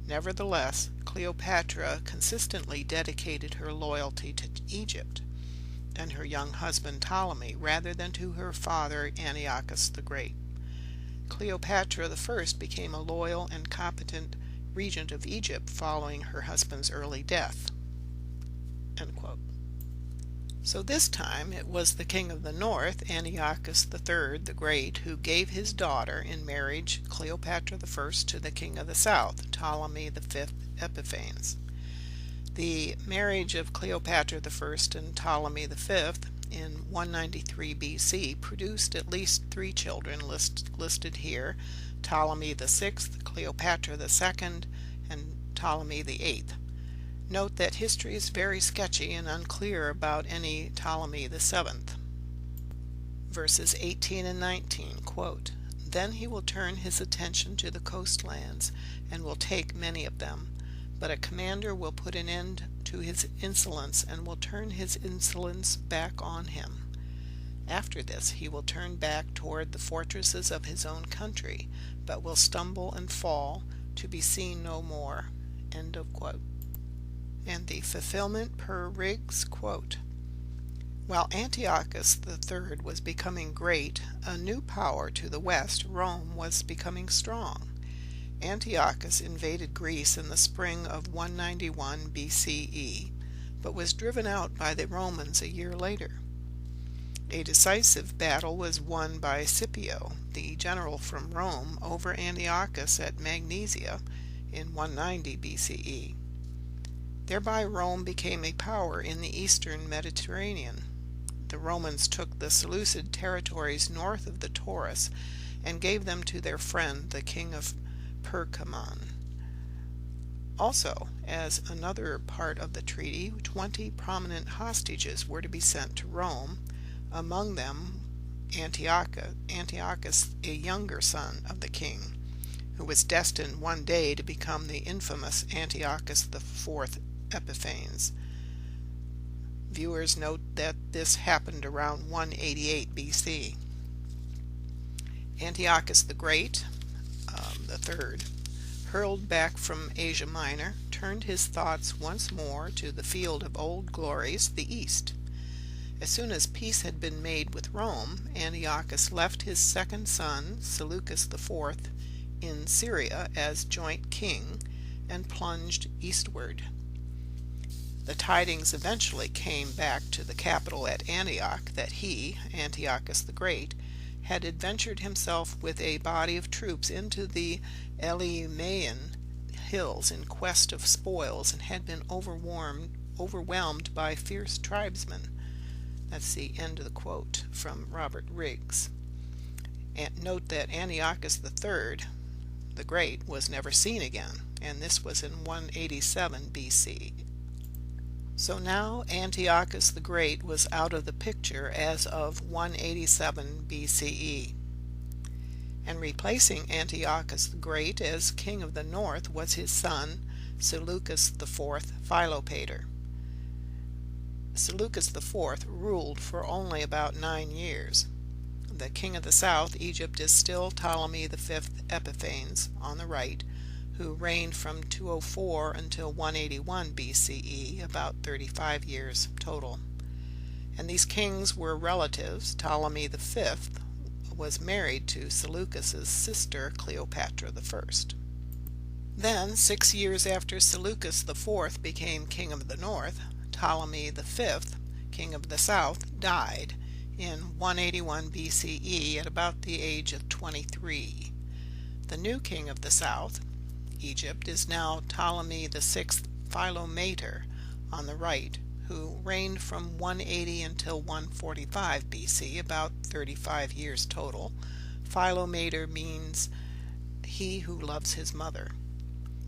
Nevertheless, Cleopatra consistently dedicated her loyalty to Egypt and her young husband Ptolemy rather than to her father Antiochus the Great. Cleopatra I became a loyal and competent regent of Egypt following her husband's early death. End quote. So this time it was the king of the north, Antiochus III the Great, who gave his daughter in marriage, Cleopatra I, to the king of the south, Ptolemy V Epiphanes. The marriage of Cleopatra I and Ptolemy V in 193 BC produced at least 3 children listed here: Ptolemy VI, Cleopatra II, and Ptolemy VIII. Note that history is very sketchy and unclear about any Ptolemy VII. Verses 18 and 19, quote, "Then he will turn his attention to the coastlands, and will take many of them. But a commander will put an end to his insolence, and will turn his insolence back on him. After this he will turn back toward the fortresses of his own country, but will stumble and fall, to be seen no more." End of quote. And the fulfillment per Riggs, quote, "While Antiochus III was becoming great, a new power to the west, Rome, was becoming strong. Antiochus invaded Greece in the spring of 191 BCE, but was driven out by the Romans a year later. A decisive battle was won by Scipio, the general from Rome, over Antiochus at Magnesia in 190 BCE. Thereby Rome became a power in the eastern Mediterranean. The Romans took the Seleucid territories north of the Taurus and gave them to their friend, the king of Pergamon. Also, as another part of the treaty, 20 prominent hostages were to be sent to Rome, among them Antiochus, a younger son of the king, who was destined one day to become the infamous Antiochus IV Epiphanes. Viewers note that this happened around 188 BC. Antiochus the Great, the third, hurled back from Asia Minor, turned his thoughts once more to the field of old glories, the East. As soon as peace had been made with Rome, Antiochus left his second son, Seleucus IV, in Syria as joint king and plunged eastward. The tidings eventually came back to the capital at Antioch that he, Antiochus the Great, had adventured himself with a body of troops into the Elymaean hills in quest of spoils and had been overwhelmed by fierce tribesmen. That's the end of the quote from Robert Riggs. And note that Antiochus III, the Great, was never seen again, and this was in 187 BC. So now Antiochus the Great was out of the picture as of 187 BCE. And replacing Antiochus the Great as king of the north was his son, Seleucus IV Philopator. Seleucus IV ruled for only about 9 years. The king of the south, Egypt, is still Ptolemy V Epiphanes on the right, who reigned from 204 until 181 BCE, about 35 years total. And these kings were relatives. Ptolemy V was married to Seleucus's sister Cleopatra I. Then, 6 years after Seleucus IV became king of the north, Ptolemy V, king of the south, died in 181 BCE at about the age of 23. The new king of the south, Egypt, is now Ptolemy VI Philopator on the right, who reigned from 180 until 145 BC, about 35 years total. Philopator means he who loves his mother.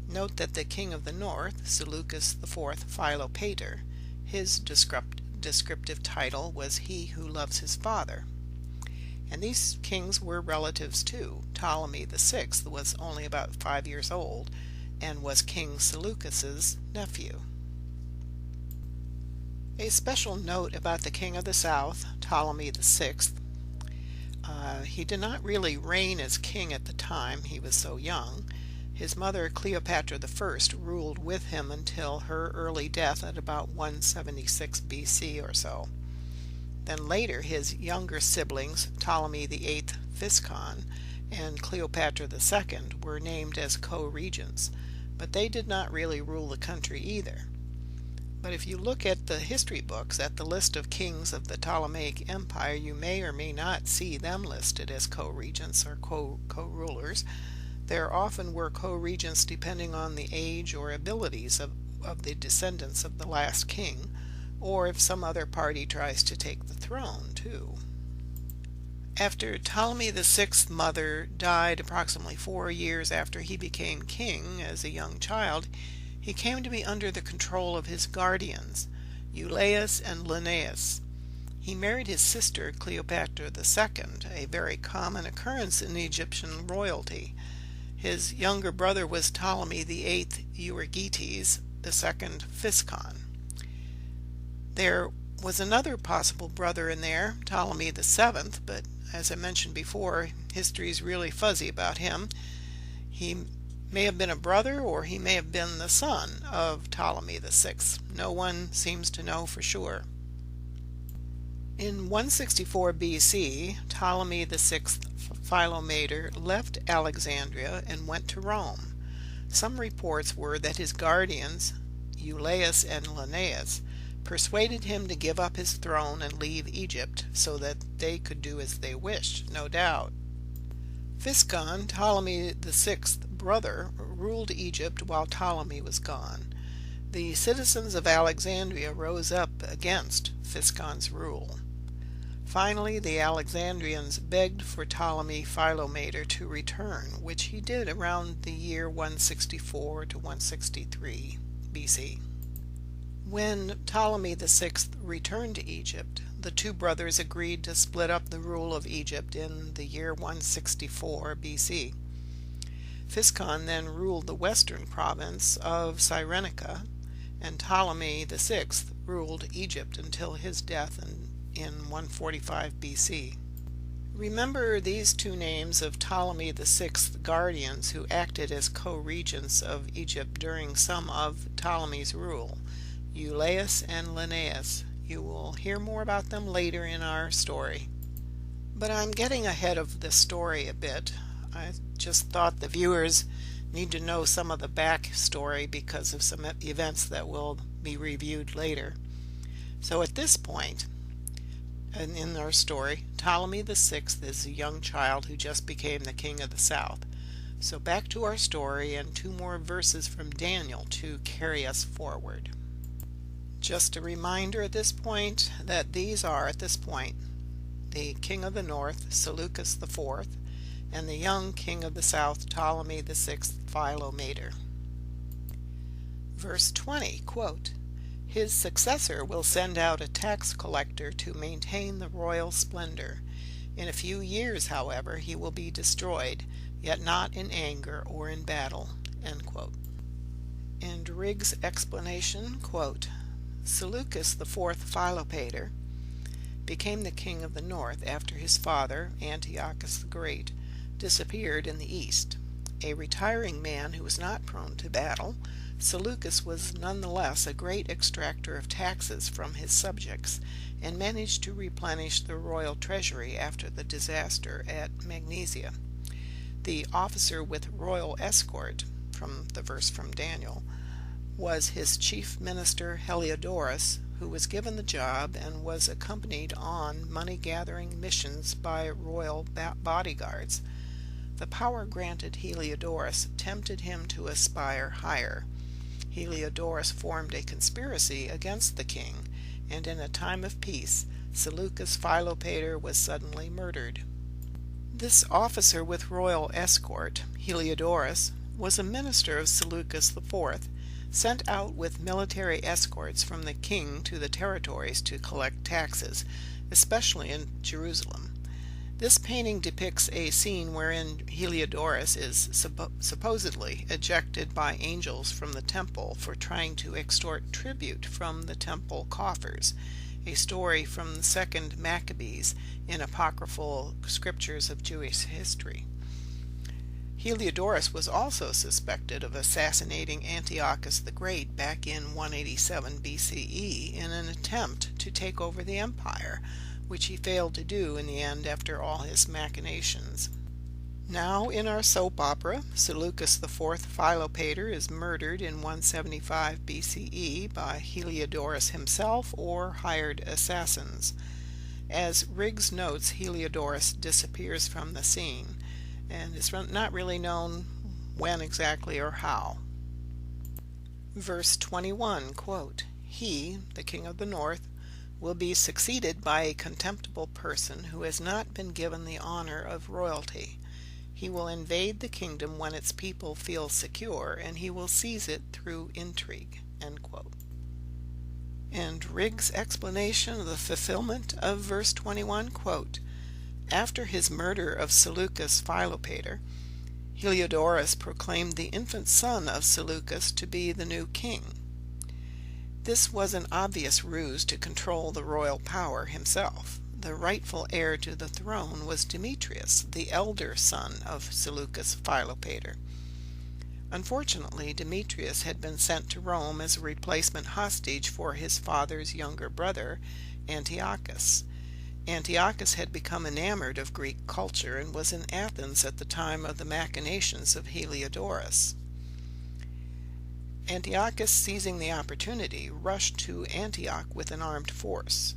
Note that the king of the north, Seleucus IV Philopator, his descriptive title was he who loves his father. And these kings were relatives too. Ptolemy VI was only about 5 years old and was King Seleucus's nephew. A special note about the king of the south, Ptolemy VI. He did not really reign as king at the time, he was so young. His mother Cleopatra I ruled with him until her early death at about 176 BC or so. Then later his younger siblings, Ptolemy VIII Physcon and Cleopatra II, were named as co-regents, but they did not really rule the country either. But if you look at the history books, at the list of kings of the Ptolemaic Empire, you may or may not see them listed as co-regents or co-rulers. There often were co-regents depending on the age or abilities of the descendants of the last king, or if some other party tries to take the throne too. After Ptolemy VI's mother died approximately 4 years after he became king as a young child, he came to be under the control of his guardians, Eulaeus and Linnaeus. He married his sister Cleopatra II, a very common occurrence in Egyptian royalty. His younger brother was Ptolemy VIII Euergetes II Physcon. There was another possible brother in there, Ptolemy VII, but as I mentioned before, history is really fuzzy about him. He may have been a brother or he may have been the son of Ptolemy VI. No one seems to know for sure. In 164 BC, Ptolemy VI Philopator left Alexandria and went to Rome. Some reports were that his guardians, Eulaeus and Linnaeus, persuaded him to give up his throne and leave Egypt so that they could do as they wished, no doubt. Physcon, Ptolemy VI's brother, ruled Egypt while Ptolemy was gone. The citizens of Alexandria rose up against Physcon's rule. Finally, the Alexandrians begged for Ptolemy Philopator to return, which he did around the year 164 to 163 BC. When Ptolemy VI returned to Egypt, the two brothers agreed to split up the rule of Egypt in the year 164 BC. Physcon then ruled the western province of Cyrenaica, and Ptolemy VI ruled Egypt until his death in 145 BC. Remember these two names of Ptolemy VI guardians who acted as co-regents of Egypt during some of Ptolemy's rule, Eulaeus and Linnaeus. You will hear more about them later in our story. But I'm getting ahead of the story a bit. I just thought the viewers need to know some of the backstory because of some events that will be reviewed later. So at this point in our story, Ptolemy VI is a young child who just became the king of the south. So back to our story and two more verses from Daniel to carry us forward. Just a reminder at this point that these are, at this point, the king of the north, Seleucus IV, and the young king of the south, Ptolemy VI Philometor. Verse 20, quote, "His successor will send out a tax collector to maintain the royal splendor. In a few years, however, he will be destroyed, yet not in anger or in battle." End quote. And Riggs' explanation, quote, "Seleucus IV Philopator became the king of the north after his father, Antiochus the Great, disappeared in the east. A retiring man who was not prone to battle, Seleucus was nonetheless a great extractor of taxes from his subjects and managed to replenish the royal treasury after the disaster at Magnesia. The officer with royal escort, from the verse from Daniel, was his chief minister Heliodorus, who was given the job and was accompanied on money-gathering missions by royal bodyguards. The power granted Heliodorus tempted him to aspire higher. Heliodorus formed a conspiracy against the king, and in a time of peace, Seleucus Philopator was suddenly murdered. This officer with royal escort, Heliodorus, was a minister of Seleucus IV, sent out with military escorts from the king to the territories to collect taxes, especially in Jerusalem. This painting depicts a scene wherein Heliodorus is supposedly ejected by angels from the temple for trying to extort tribute from the temple coffers, a story from the second Maccabees in apocryphal scriptures of Jewish history. Heliodorus was also suspected of assassinating Antiochus the Great back in 187 BCE in an attempt to take over the empire, which he failed to do in the end after all his machinations. Now in our soap opera, Seleucus IV Philopator is murdered in 175 BCE by Heliodorus himself or hired assassins. As Riggs notes, Heliodorus disappears from the scene, and it's not really known when exactly or how. Verse 21, quote, "He, the king of the north, will be succeeded by a contemptible person who has not been given the honor of royalty. He will invade the kingdom when its people feel secure, and he will seize it through intrigue." End quote. And Riggs' explanation of the fulfillment of verse 21, quote, "After his murder of Seleucus Philopator, Heliodorus proclaimed the infant son of Seleucus to be the new king. This was an obvious ruse to control the royal power himself. The rightful heir to the throne was Demetrius, the elder son of Seleucus Philopator. Unfortunately, Demetrius had been sent to Rome as a replacement hostage for his father's younger brother, Antiochus. Antiochus had become enamored of Greek culture and was in Athens at the time of the machinations of Heliodorus. Antiochus, seizing the opportunity, rushed to Antioch with an armed force.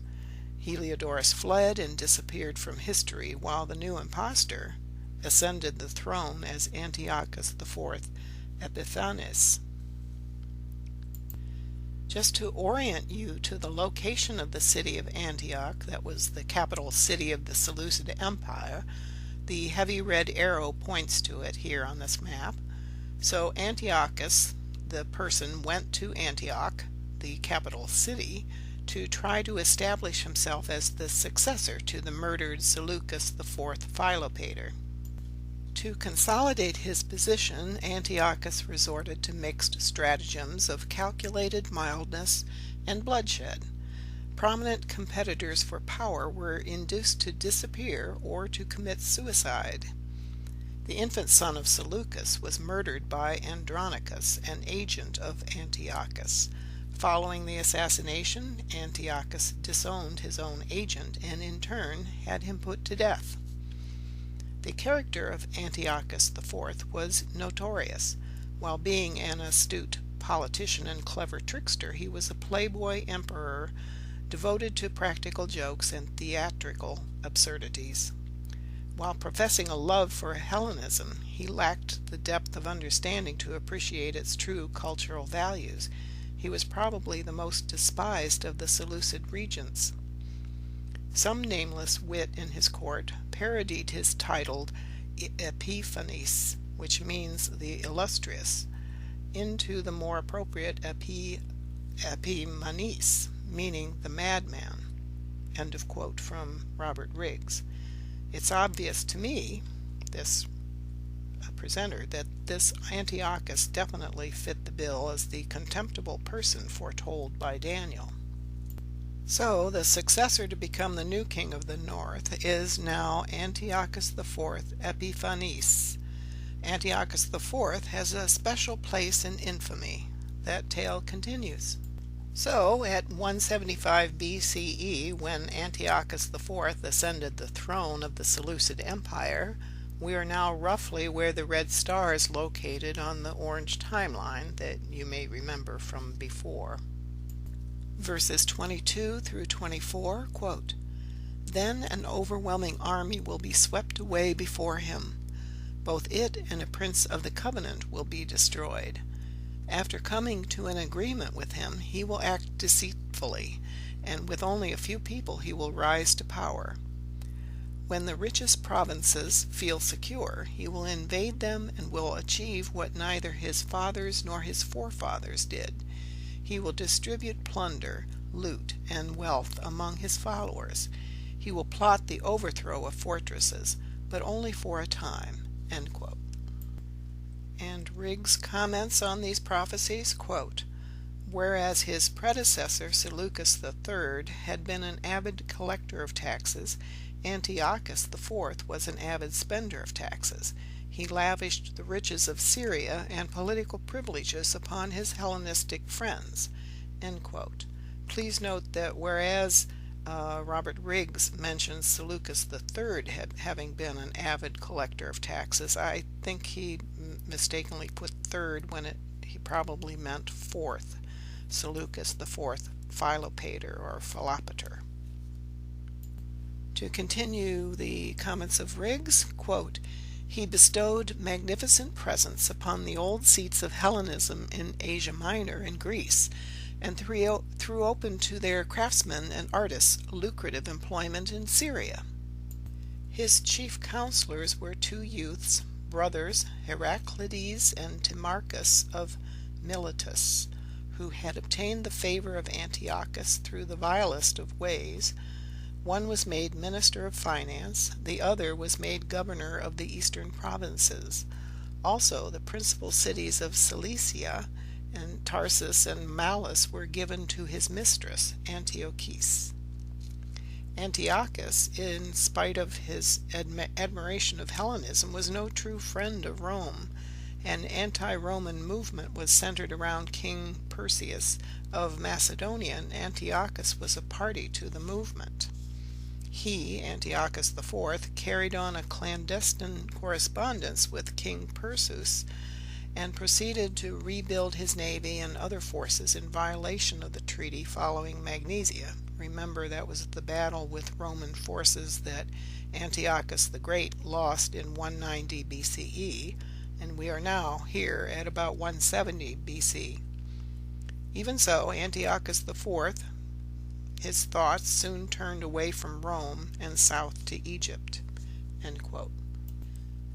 Heliodorus fled and disappeared from history, while the new impostor ascended the throne as Antiochus IV Epiphanes. Just to orient you to the location of the city of Antioch, that was the capital city of the Seleucid Empire, the heavy red arrow points to it here on this map. So Antiochus, the person, went to Antioch, the capital city, to try to establish himself as the successor to the murdered Seleucus IV Philopator. To consolidate his position, Antiochus resorted to mixed stratagems of calculated mildness and bloodshed. Prominent competitors for power were induced to disappear or to commit suicide. The infant son of Seleucus was murdered by Andronicus, an agent of Antiochus. Following the assassination, Antiochus disowned his own agent and in turn had him put to death. The character of Antiochus IV was notorious. While being an astute politician and clever trickster, he was a playboy emperor devoted to practical jokes and theatrical absurdities. While professing a love for Hellenism, he lacked the depth of understanding to appreciate its true cultural values. He was probably the most despised of the Seleucid regents. Some nameless wit in his court parodied his title Epiphanes, which means the illustrious, into the more appropriate Epimanes, meaning the madman. End of quote from Robert Riggs. It's obvious to me, this presenter, that this Antiochus definitely fit the bill as the contemptible person foretold by Daniel. So, the successor to become the new king of the north is now Antiochus IV Epiphanes. Antiochus IV has a special place in infamy. That tale continues. So, at 175 BCE, when Antiochus IV ascended the throne of the Seleucid Empire, we are now roughly where the red star is located on the orange timeline that you may remember from before. Verses 22 through 24, quote, "Then an overwhelming army will be swept away before him. Both it and a prince of the covenant will be destroyed. After coming to an agreement with him, he will act deceitfully, and with only a few people he will rise to power. When the richest provinces feel secure, he will invade them and will achieve what neither his fathers nor his forefathers did. He will distribute plunder, loot, and wealth among his followers. He will plot the overthrow of fortresses, but only for a time." End quote. And Riggs comments on these prophecies, quote, "Whereas his predecessor Seleucus III had been an avid collector of taxes, Antiochus IV was an avid spender of taxes. He lavished the riches of Syria and political privileges upon his Hellenistic friends." End quote. Please note that whereas Robert Riggs mentions Seleucus III having been an avid collector of taxes, I think he mistakenly put third when he probably meant fourth, Seleucus IV Philopator or Philopator. To continue the comments of Riggs, quote, "He bestowed magnificent presents upon the old seats of Hellenism in Asia Minor and Greece, and threw open to their craftsmen and artists lucrative employment in Syria. His chief counselors were two youths, brothers, Heraclides and Timarchus of Miletus, who had obtained the favor of Antiochus through the vilest of ways. One was made minister of finance, the other was made governor of the eastern provinces. Also the principal cities of Cilicia and Tarsus and Malus were given to his mistress, Antiochus. Antiochus, in spite of his admiration of Hellenism, was no true friend of Rome. An anti-Roman movement was centered around King Perseus of Macedonia, and Antiochus was a party to the movement. He, Antiochus IV, carried on a clandestine correspondence with King Perseus and proceeded to rebuild his navy and other forces in violation of the treaty following Magnesia. Remember, that was the battle with Roman forces that Antiochus the Great lost in 190 BCE, and we are now here at about 170 BC. Even so, Antiochus IV, his thoughts soon turned away from Rome and south to Egypt. End quote.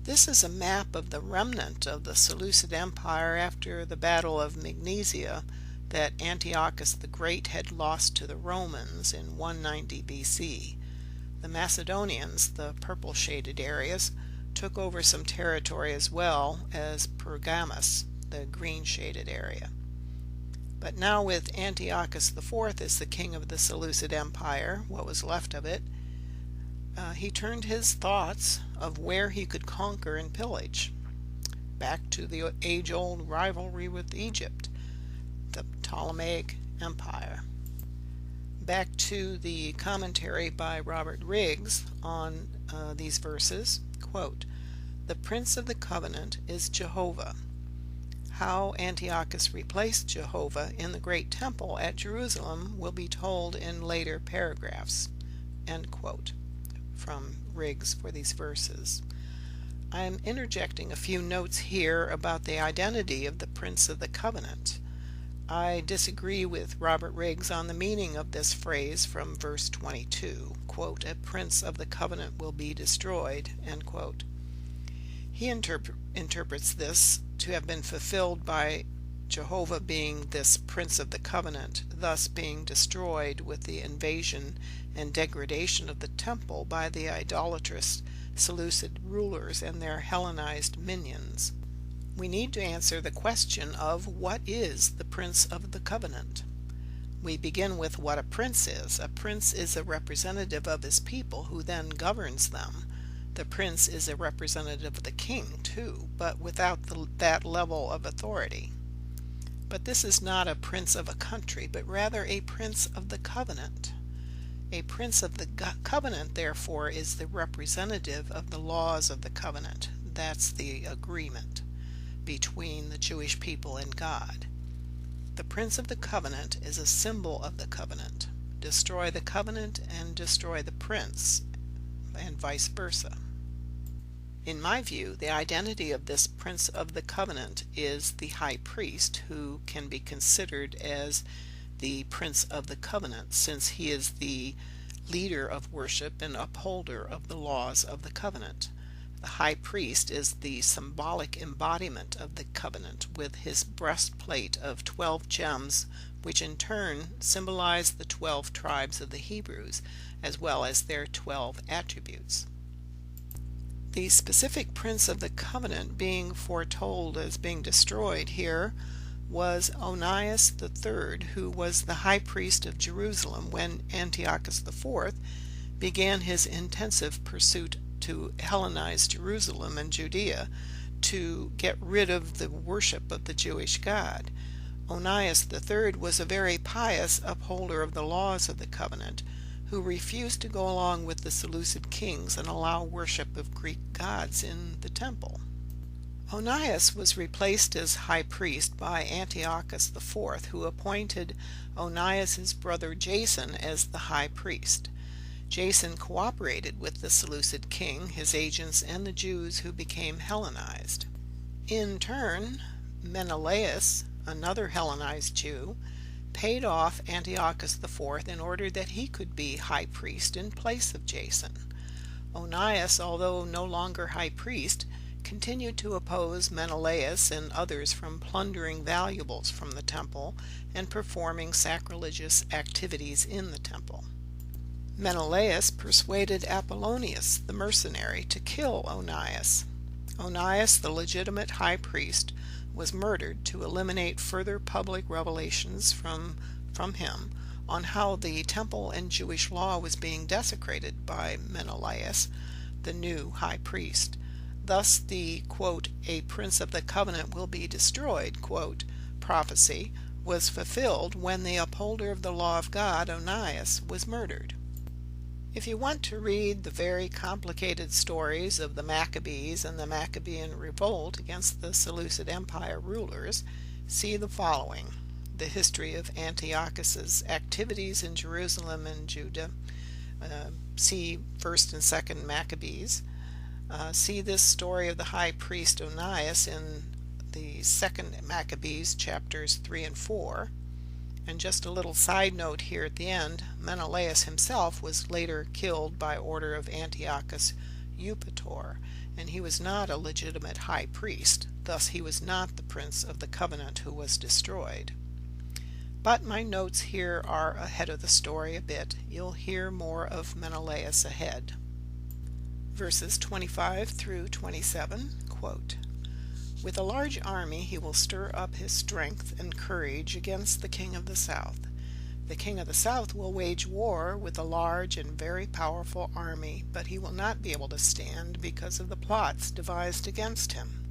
This is a map of the remnant of the Seleucid Empire after the Battle of Magnesia that Antiochus the Great had lost to the Romans in 190 BC. The Macedonians, the purple-shaded areas, took over some territory as well as Pergamus, the green shaded area. But now with Antiochus IV as the king of the Seleucid Empire, what was left of it, he turned his thoughts of where he could conquer and pillage back to the age-old rivalry with Egypt, the Ptolemaic Empire. Back to the commentary by Robert Riggs on these verses, quote, "The Prince of the Covenant is Jehovah. How Antiochus replaced Jehovah in the great temple at Jerusalem will be told in later paragraphs." End quote from Riggs for these verses. I am interjecting a few notes here about the identity of the Prince of the Covenant. I disagree with Robert Riggs on the meaning of this phrase from verse 22, quote, "A prince of the covenant will be destroyed," end quote. He interprets this to have been fulfilled by Jehovah being this prince of the covenant, thus being destroyed with the invasion and degradation of the temple by the idolatrous Seleucid rulers and their Hellenized minions. We need to answer the question of what is the Prince of the Covenant. We begin with what a prince is. A prince is a representative of his people who then governs them. The prince is a representative of the king too, but without that level of authority. But this is not a prince of a country, but rather a prince of the covenant. A prince of the covenant, therefore, is the representative of the laws of the covenant. That's the agreement between the Jewish people and God. The Prince of the Covenant is a symbol of the covenant. Destroy the covenant and destroy the prince, and vice versa. In my view, the identity of this Prince of the Covenant is the high priest, who can be considered as the Prince of the Covenant, since he is the leader of worship and upholder of the laws of the covenant. The high priest is the symbolic embodiment of the covenant, with his breastplate of 12 gems, which in turn symbolize the 12 tribes of the Hebrews, as well as their 12 attributes. The specific Prince of the Covenant being foretold as being destroyed here was Onias III, who was the high priest of Jerusalem when Antiochus IV began his intensive pursuit to Hellenize Jerusalem and Judea to get rid of the worship of the Jewish God. Onias III was a very pious upholder of the laws of the covenant, who refused to go along with the Seleucid kings and allow worship of Greek gods in the temple. Onias was replaced as high priest by Antiochus IV, who appointed Onias's brother Jason as the high priest. Jason cooperated with the Seleucid king, his agents, and the Jews who became Hellenized. In turn, Menelaus, another Hellenized Jew, paid off Antiochus IV in order that he could be high priest in place of Jason. Onias, although no longer high priest, continued to oppose Menelaus and others from plundering valuables from the temple and performing sacrilegious activities in the temple. Menelaus persuaded Apollonius, the mercenary, to kill Onias. Onias, the legitimate high priest, was murdered to eliminate further public revelations from him on how the temple and Jewish law was being desecrated by Menelaus, the new high priest. Thus the, quote, "a prince of the covenant will be destroyed," quote, prophecy was fulfilled when the upholder of the law of God, Onias, was murdered. If you want to read the very complicated stories of the Maccabees and the Maccabean revolt against the Seleucid Empire rulers, see the following: the history of Antiochus's activities in Jerusalem and Judah. See 1st and 2nd Maccabees. See this story of the high priest Onias in the 2nd Maccabees, chapters 3 and 4. And just a little side note here at the end, Menelaus himself was later killed by order of Antiochus Eupator, and he was not a legitimate high priest, thus he was not the Prince of the Covenant who was destroyed. But my notes here are ahead of the story a bit. You'll hear more of Menelaus ahead. Verses 25 through 27, quote, "With a large army he will stir up his strength and courage against the king of the south. The king of the south will wage war with a large and very powerful army, but he will not be able to stand because of the plots devised against him.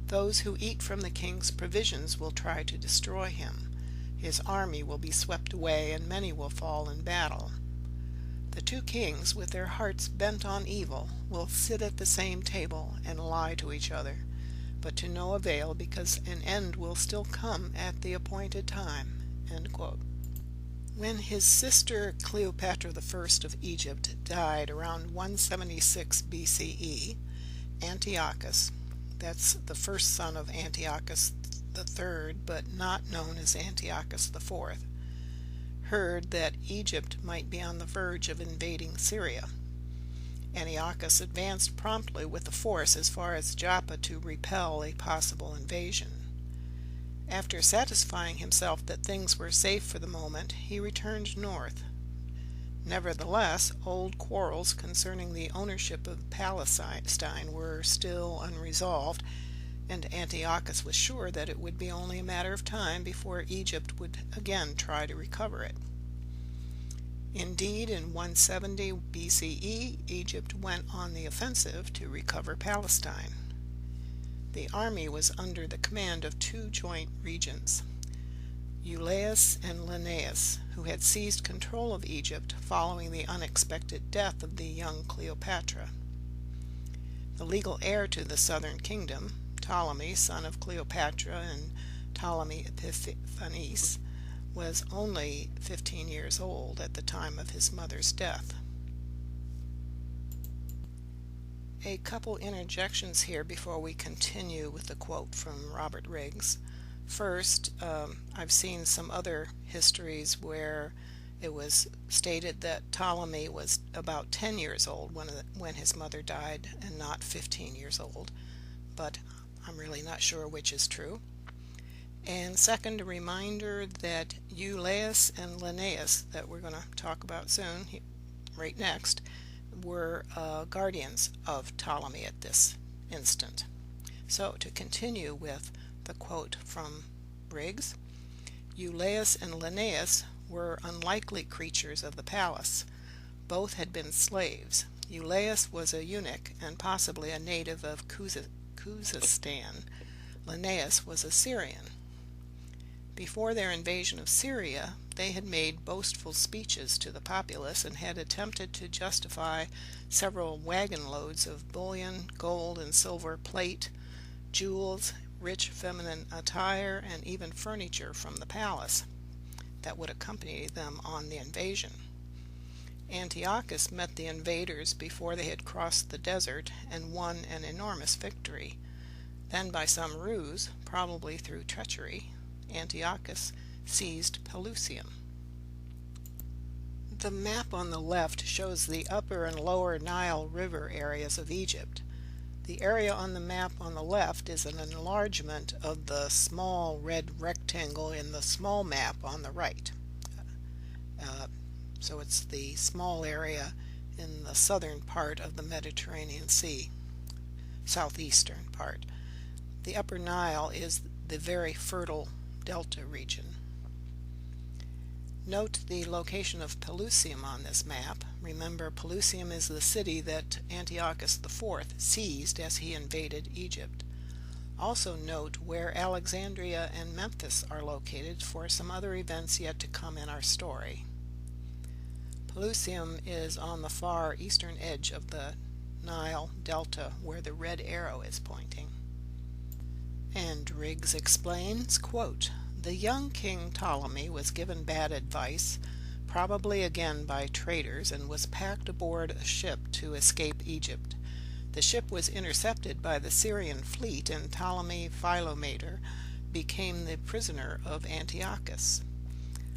Those who eat from the king's provisions will try to destroy him. His army will be swept away, and many will fall in battle. The two kings, with their hearts bent on evil, will sit at the same table and lie to each other, but to no avail, because an end will still come at the appointed time." End quote. When his sister Cleopatra I of Egypt died around 176 BCE, Antiochus, that's the first son of Antiochus III, but not known as Antiochus IV, heard that Egypt might be on the verge of invading Syria. Antiochus advanced promptly with a force as far as Joppa to repel a possible invasion. After satisfying himself that things were safe for the moment, he returned north. Nevertheless, old quarrels concerning the ownership of Palestine were still unresolved, and Antiochus was sure that it would be only a matter of time before Egypt would again try to recover it. Indeed, in 170 BCE, Egypt went on the offensive to recover Palestine. The army was under the command of two joint regents, Eulaeus and Linnaeus, who had seized control of Egypt following the unexpected death of the young Cleopatra. The legal heir to the southern kingdom, Ptolemy, son of Cleopatra and Ptolemy Epiphanes, was only 15 years old at the time of his mother's death. A couple interjections here before we continue with the quote from Robert Riggs. First, I've seen some other histories where it was stated that Ptolemy was about 10 years old when his mother died and not 15 years old, but I'm really not sure which is true. And second, a reminder that Eulaeus and Linnaeus, that we're going to talk about soon, right next, were guardians of Ptolemy at this instant. So to continue with the quote from Briggs, Eulaeus and Linnaeus were unlikely creatures of the palace. Both had been slaves. Eulaeus was a eunuch and possibly a native of Khuzestan. Linnaeus was a Syrian. Before their invasion of Syria, they had made boastful speeches to the populace and had attempted to justify several wagon loads of bullion, gold and silver plate, jewels, rich feminine attire, and even furniture from the palace that would accompany them on the invasion. Antiochus met the invaders before they had crossed the desert and won an enormous victory. Then, by some ruse, probably through treachery, Antiochus seized Pelusium. The map on the left shows the upper and lower Nile River areas of Egypt. The area on the map on the left is an enlargement of the small red rectangle in the small map on the right. So it's the small area in the southern part of the Mediterranean Sea, southeastern part. The upper Nile is the very fertile delta region. Note the location of Pelusium on this map. Remember, Pelusium is the city that Antiochus IV seized as he invaded Egypt. Also note where Alexandria and Memphis are located for some other events yet to come in our story. Pelusium is on the far eastern edge of the Nile Delta where the red arrow is pointing. And Riggs explains, quote, "The young King Ptolemy was given bad advice, probably again by traitors, and was packed aboard a ship to escape Egypt. The ship was intercepted by the Syrian fleet, and Ptolemy Philometor became the prisoner of Antiochus.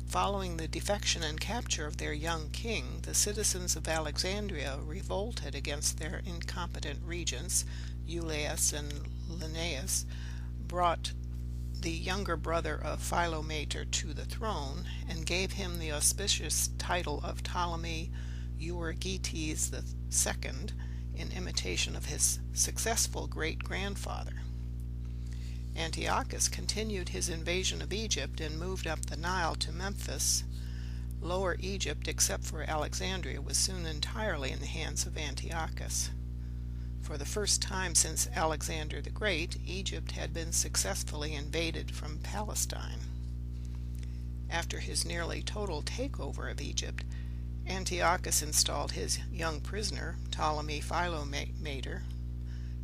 Following the defection and capture of their young king, the citizens of Alexandria revolted against their incompetent regents, Eulaeus and Linnaeus, brought the younger brother of Philometor to the throne, and gave him the auspicious title of Ptolemy Euergetes II, in imitation of his successful great-grandfather. Antiochus continued his invasion of Egypt and moved up the Nile to Memphis. Lower Egypt, except for Alexandria, was soon entirely in the hands of Antiochus. For the first time since Alexander the Great, Egypt had been successfully invaded from Palestine. After his nearly total takeover of Egypt, Antiochus installed his young prisoner, Ptolemy Philometor,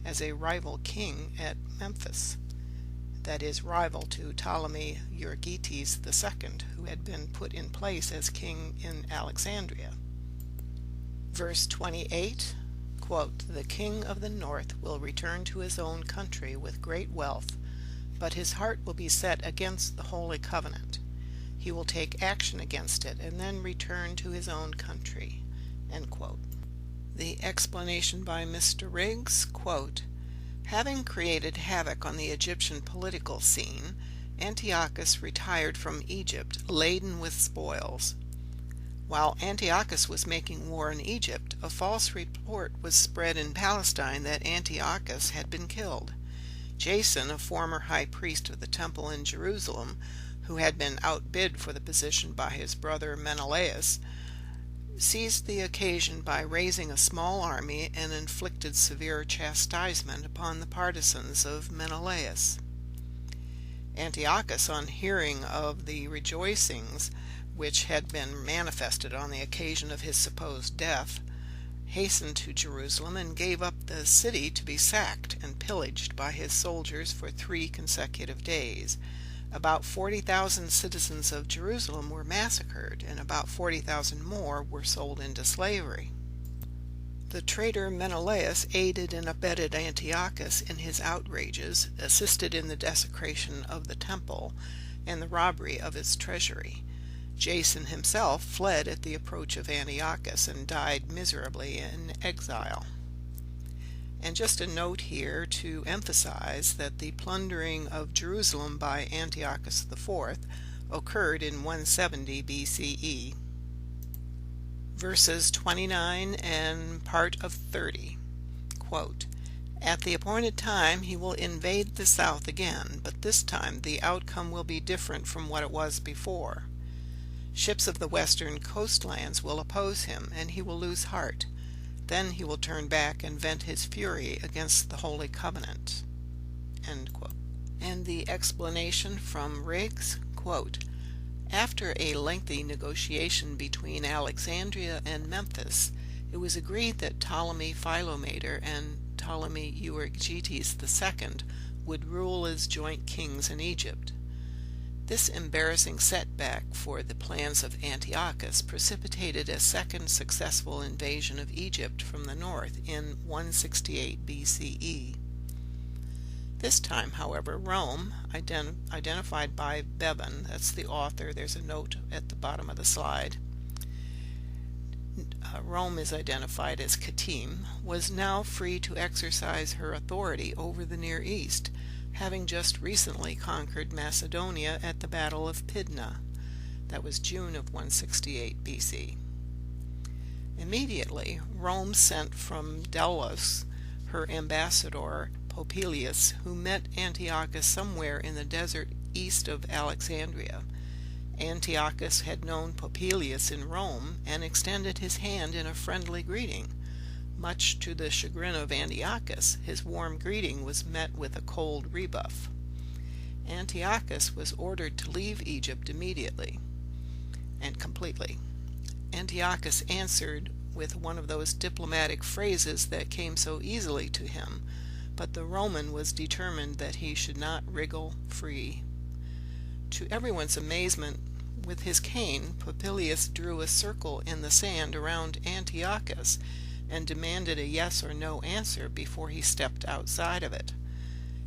as a rival king at Memphis, that is, rival to Ptolemy Euergetes II, who had been put in place as king in Alexandria. Verse 28, quote, "The king of the north will return to his own country with great wealth, but his heart will be set against the Holy Covenant. He will take action against it and then return to his own country." End quote. The explanation by Mr. Riggs, quote, "Having created havoc on the Egyptian political scene, Antiochus retired from Egypt laden with spoils. While Antiochus was making war in Egypt, a false report was spread in Palestine that Antiochus had been killed. Jason, a former high priest of the temple in Jerusalem, who had been outbid for the position by his brother Menelaus, seized the occasion by raising a small army and inflicted severe chastisement upon the partisans of Menelaus. Antiochus, on hearing of the rejoicings which had been manifested on the occasion of his supposed death, hastened to Jerusalem and gave up the city to be sacked and pillaged by his soldiers for 3 consecutive days. About 40,000 citizens of Jerusalem were massacred, and about 40,000 more were sold into slavery. The traitor Menelaus aided and abetted Antiochus in his outrages, assisted in the desecration of the temple and the robbery of its treasury. Jason himself fled at the approach of Antiochus and died miserably in exile. And just a note here to emphasize that the plundering of Jerusalem by Antiochus IV occurred in 170 BCE. Verses 29 and part of 30, quote, "At the appointed time he will invade the south again, but this time the outcome will be different from what it was before. Ships of the western coastlands will oppose him, and he will lose heart. Then he will turn back and vent his fury against the Holy Covenant." End quote. And the explanation from Riggs, quote, "After a lengthy negotiation between Alexandria and Memphis, it was agreed that Ptolemy Philometor and Ptolemy Euergetes II would rule as joint kings in Egypt. This embarrassing setback for the plans of Antiochus precipitated a second successful invasion of Egypt from the north in 168 BCE. This time, however, Rome, identified by Bevan, that's the author, there's a note at the bottom of the slide, Rome is identified as Katim, was now free to exercise her authority over the Near East, having just recently conquered Macedonia at the Battle of Pydna. That was June of 168 BC. Immediately, Rome sent from Delos her ambassador Popilius, who met Antiochus somewhere in the desert east of Alexandria. Antiochus had known Popilius in Rome and extended his hand in a friendly greeting. Much to the chagrin of Antiochus, his warm greeting was met with a cold rebuff. Antiochus was ordered to leave Egypt immediately and completely. Antiochus answered with one of those diplomatic phrases that came so easily to him, but the Roman was determined that he should not wriggle free. To everyone's amazement, with his cane, Popilius drew a circle in the sand around Antiochus and demanded a yes or no answer before he stepped outside of it.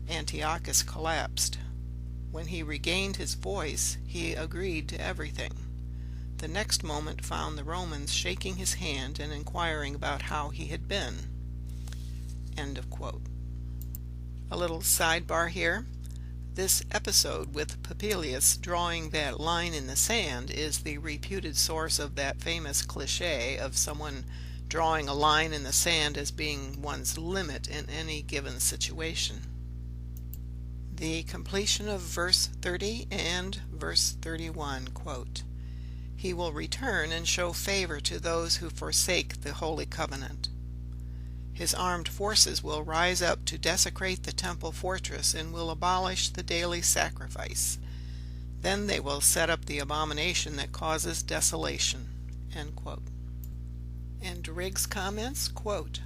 Antiochus collapsed. When he regained his voice, he agreed to everything. The next moment found the Romans shaking his hand and inquiring about how he had been. End of quote. A little sidebar here. This episode with Popilius drawing that line in the sand is the reputed source of that famous cliché of someone drawing a line in the sand as being one's limit in any given situation. The completion of verse 30 and verse 31, quote, "He will return and show favor to those who forsake the holy covenant. His armed forces will rise up to desecrate the temple fortress and will abolish the daily sacrifice. Then they will set up the abomination that causes desolation." End quote. And Riggs comments, quote,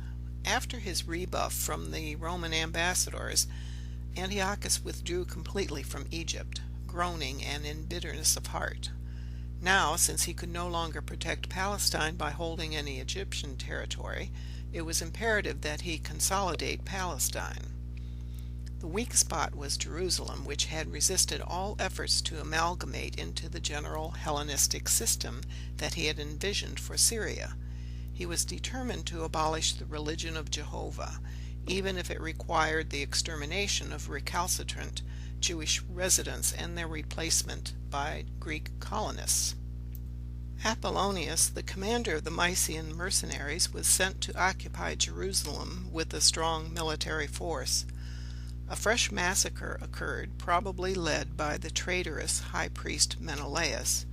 "After his rebuff from the Roman ambassadors, Antiochus withdrew completely from Egypt, groaning and in bitterness of heart. Now, since he could no longer protect Palestine by holding any Egyptian territory, it was imperative that he consolidate Palestine. The weak spot was Jerusalem, which had resisted all efforts to amalgamate into the general Hellenistic system that he had envisioned for Syria. He was determined to abolish the religion of Jehovah, even if it required the extermination of recalcitrant Jewish residents and their replacement by Greek colonists. Apollonius, the commander of the Mysian mercenaries, was sent to occupy Jerusalem with a strong military force. A fresh massacre occurred, probably led by the traitorous high priest Menelaus,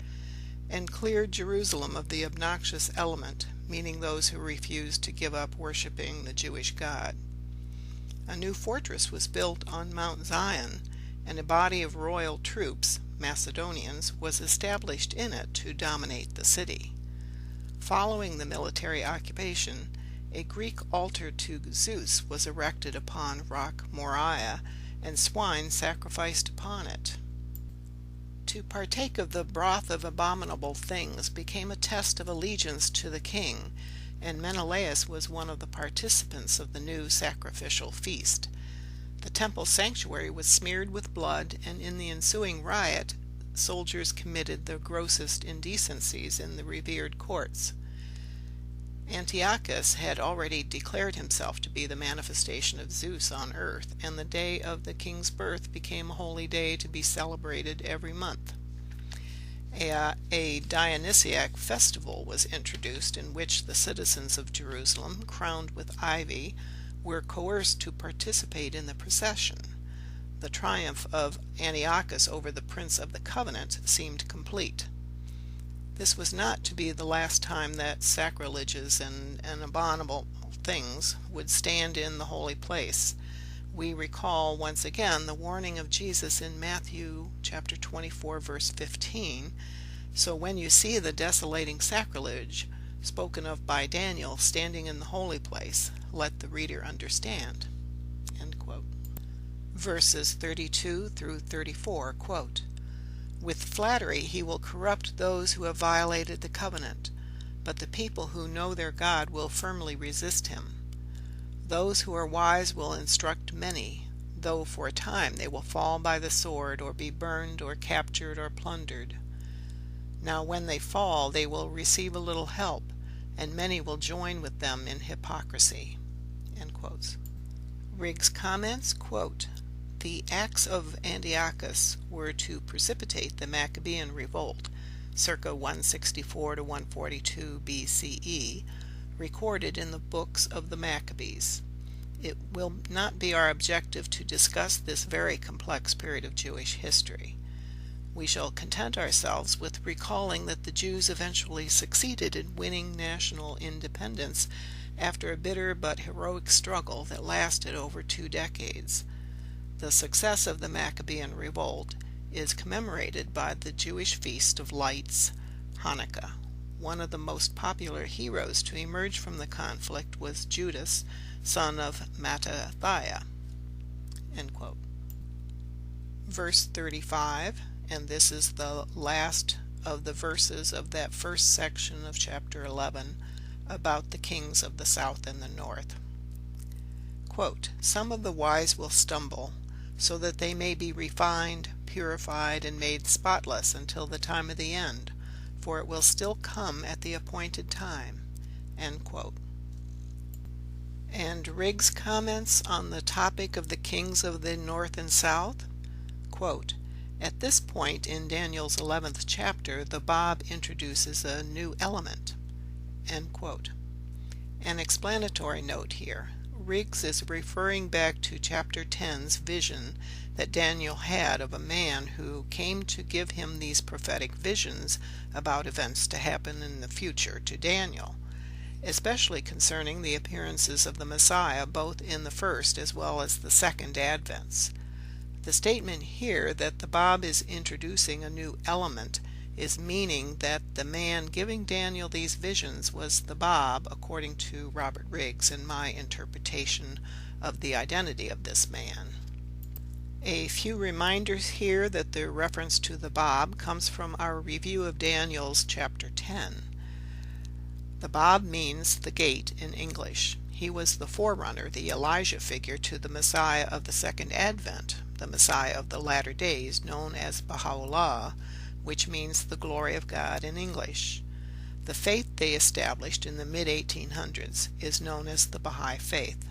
and cleared Jerusalem of the obnoxious element, meaning those who refused to give up worshiping the Jewish God. A new fortress was built on Mount Zion, and a body of royal troops, Macedonians, was established in it to dominate the city. Following the military occupation, a Greek altar to Zeus was erected upon rock Moriah, and swine sacrificed upon it. To partake of the broth of abominable things became a test of allegiance to the king, and Menelaus was one of the participants of the new sacrificial feast. The temple sanctuary was smeared with blood, and in the ensuing riot, soldiers committed the grossest indecencies in the revered courts. Antiochus had already declared himself to be the manifestation of Zeus on earth, and the day of the king's birth became a holy day to be celebrated every month. A Dionysiac festival was introduced, in which the citizens of Jerusalem, crowned with ivy, were coerced to participate in the procession. The triumph of Antiochus over the Prince of the Covenant seemed complete. This was not to be the last time that sacrileges and abominable things would stand in the holy place. We recall once again the warning of Jesus in Matthew chapter 24 verse 15. "So when you see the desolating sacrilege spoken of by Daniel standing in the holy place, let the reader understand." End quote. Verses 32 through 34, quote, "With flattery he will corrupt those who have violated the covenant, but the people who know their God will firmly resist him. Those who are wise will instruct many, though for a time they will fall by the sword, or be burned, or captured, or plundered. Now when they fall, they will receive a little help, and many will join with them in hypocrisy." End quotes. Riggs comments, quote, "The acts of Antiochus were to precipitate the Maccabean revolt, circa 164 to 142 BCE, recorded in the books of the Maccabees. It will not be our objective to discuss this very complex period of Jewish history. We shall content ourselves with recalling that the Jews eventually succeeded in winning national independence after a bitter but heroic struggle that lasted over 2 decades. The success of the Maccabean revolt is commemorated by the Jewish Feast of Lights, Hanukkah. One of the most popular heroes to emerge from the conflict was Judas, son of Mattathiah." End quote. Verse 35, and this is the last of the verses of that first section of chapter 11 about the kings of the south and the north. Quote, "Some of the wise will stumble, so that they may be refined, purified, and made spotless until the time of the end, for it will still come at the appointed time." End quote. And Riggs comments on the topic of the kings of the north and south, quote, "At this point in Daniel's 11th chapter, the Bab introduces a new element." End quote. An explanatory note here. Riggs is referring back to chapter 10's vision that Daniel had of a man who came to give him these prophetic visions about events to happen in the future to Daniel, especially concerning the appearances of the Messiah both in the first as well as the second advents. The statement here that the Bab is introducing a new element is meaning that the man giving Daniel these visions was the Bab, according to Robert Riggs and my interpretation of the identity of this man. A few reminders here that the reference to the Bab comes from our review of Daniel's chapter 10. The Bab means the gate in English. He was the forerunner, the Elijah figure to the Messiah of the second advent, the Messiah of the latter days, known as Baha'u'llah, which means the glory of God in English. The faith they established in the mid-1800s is known as the Baha'i faith.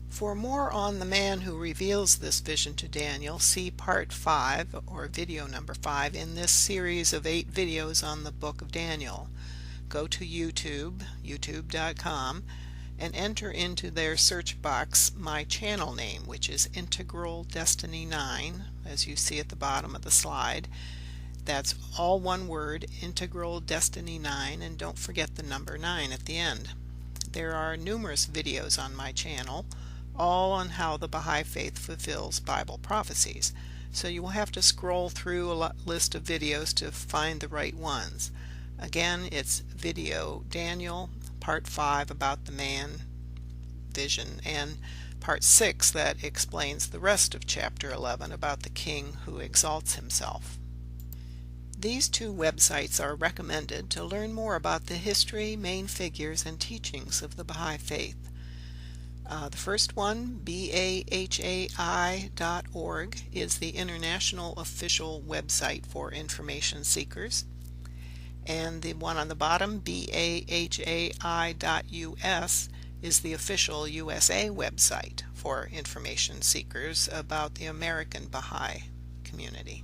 For more on the man who reveals this vision to Daniel, see part 5 or video number 5 in this series of 8 videos on the book of Daniel. Go to YouTube, youtube.com, and enter into their search box my channel name, which is Integral Destiny 9, as you see at the bottom of the slide. That's all one word, Integral Destiny 9, and don't forget the number 9 at the end. There are numerous videos on my channel, all on how the Baha'i faith fulfills Bible prophecies, so you will have to scroll through a list of videos to find the right ones. Again, it's video Daniel, part 5 about the man vision, and part 6 that explains the rest of chapter 11 about the king who exalts himself. These two websites are recommended to learn more about the history, main figures, and teachings of the Baha'i faith. The first one, bahai.org, is the international official website for information seekers. And the one on the bottom, bahai.us, is the official USA website for information seekers about the American Baha'i community.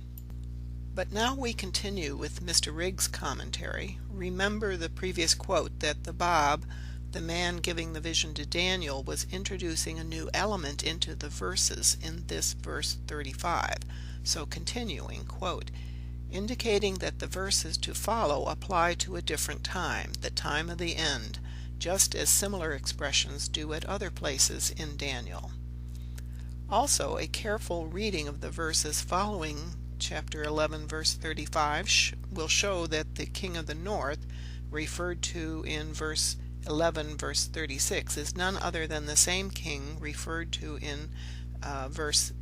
But now we continue with Mr. Riggs' commentary. Remember the previous quote that the Bab, the man giving the vision to Daniel, was introducing a new element into the verses in this verse 35. So continuing, quote, indicating that the verses to follow apply to a different time, the time of the end, just as similar expressions do at other places in Daniel. Also, a careful reading of the verses following chapter 11 verse 35 will show that the king of the north, referred to in verse 11 verse 36, is none other than the same king referred to in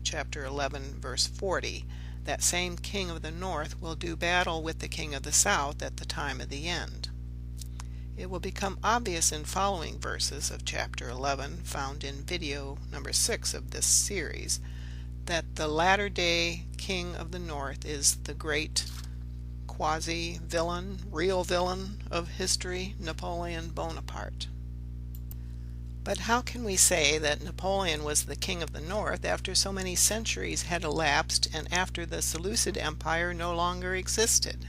chapter 11 verse 40. That same king of the north will do battle with the king of the south at the time of the end. It will become obvious in following verses of chapter 11, found in video number 6 of this series, that the latter-day king of the north is the great quasi-villain, real villain of history, Napoleon Bonaparte. But how can we say that Napoleon was the king of the north after so many centuries had elapsed and after the Seleucid Empire no longer existed?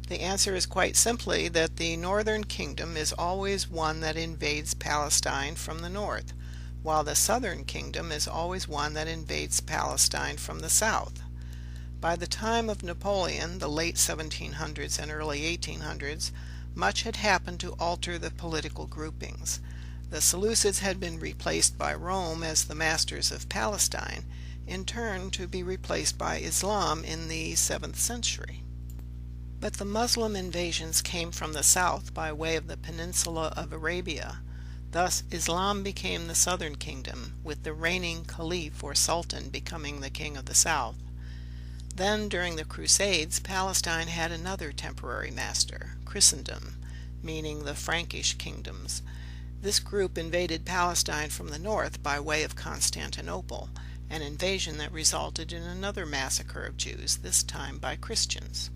The answer is quite simply that the northern kingdom is always one that invades Palestine from the north, while the southern kingdom is always one that invades Palestine from the south. By the time of Napoleon, the late 1700s and early 1800s, much had happened to alter the political groupings. The Seleucids had been replaced by Rome as the masters of Palestine, in turn to be replaced by Islam in the 7th century. But the Muslim invasions came from the south by way of the peninsula of Arabia. Thus Islam became the southern kingdom, with the reigning caliph or sultan becoming the king of the south. Then, during the Crusades, Palestine had another temporary master, Christendom, meaning the Frankish kingdoms. This group invaded Palestine from the north by way of Constantinople, an invasion that resulted in another massacre of Jews, this time by Christians.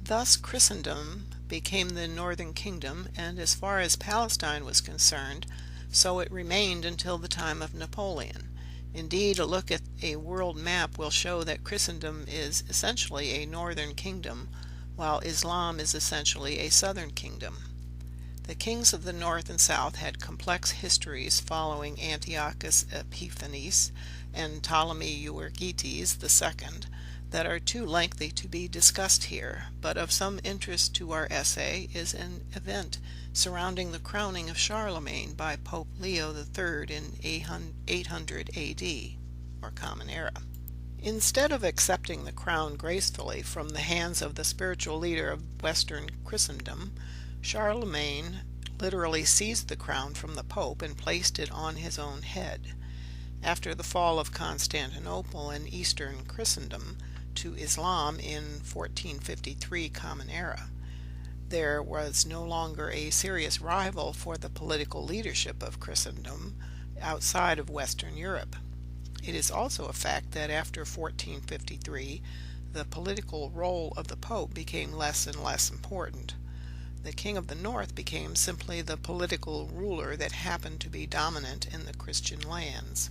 Thus Christendom became the northern kingdom, and as far as Palestine was concerned, so it remained until the time of Napoleon. Indeed, a look at a world map will show that Christendom is essentially a northern kingdom, while Islam is essentially a southern kingdom. The kings of the north and south had complex histories following Antiochus Epiphanes and Ptolemy Euergetes II that are too lengthy to be discussed here, but of some interest to our essay is an event surrounding the crowning of Charlemagne by Pope Leo III in 800 AD, or Common Era. Instead of accepting the crown gracefully from the hands of the spiritual leader of Western Christendom, Charlemagne literally seized the crown from the Pope and placed it on his own head. After the fall of Constantinople and Eastern Christendom to Islam in 1453 Common Era, there was no longer a serious rival for the political leadership of Christendom outside of Western Europe. It is also a fact that after 1453, the political role of the Pope became less and less important. The King of the North became simply the political ruler that happened to be dominant in the Christian lands.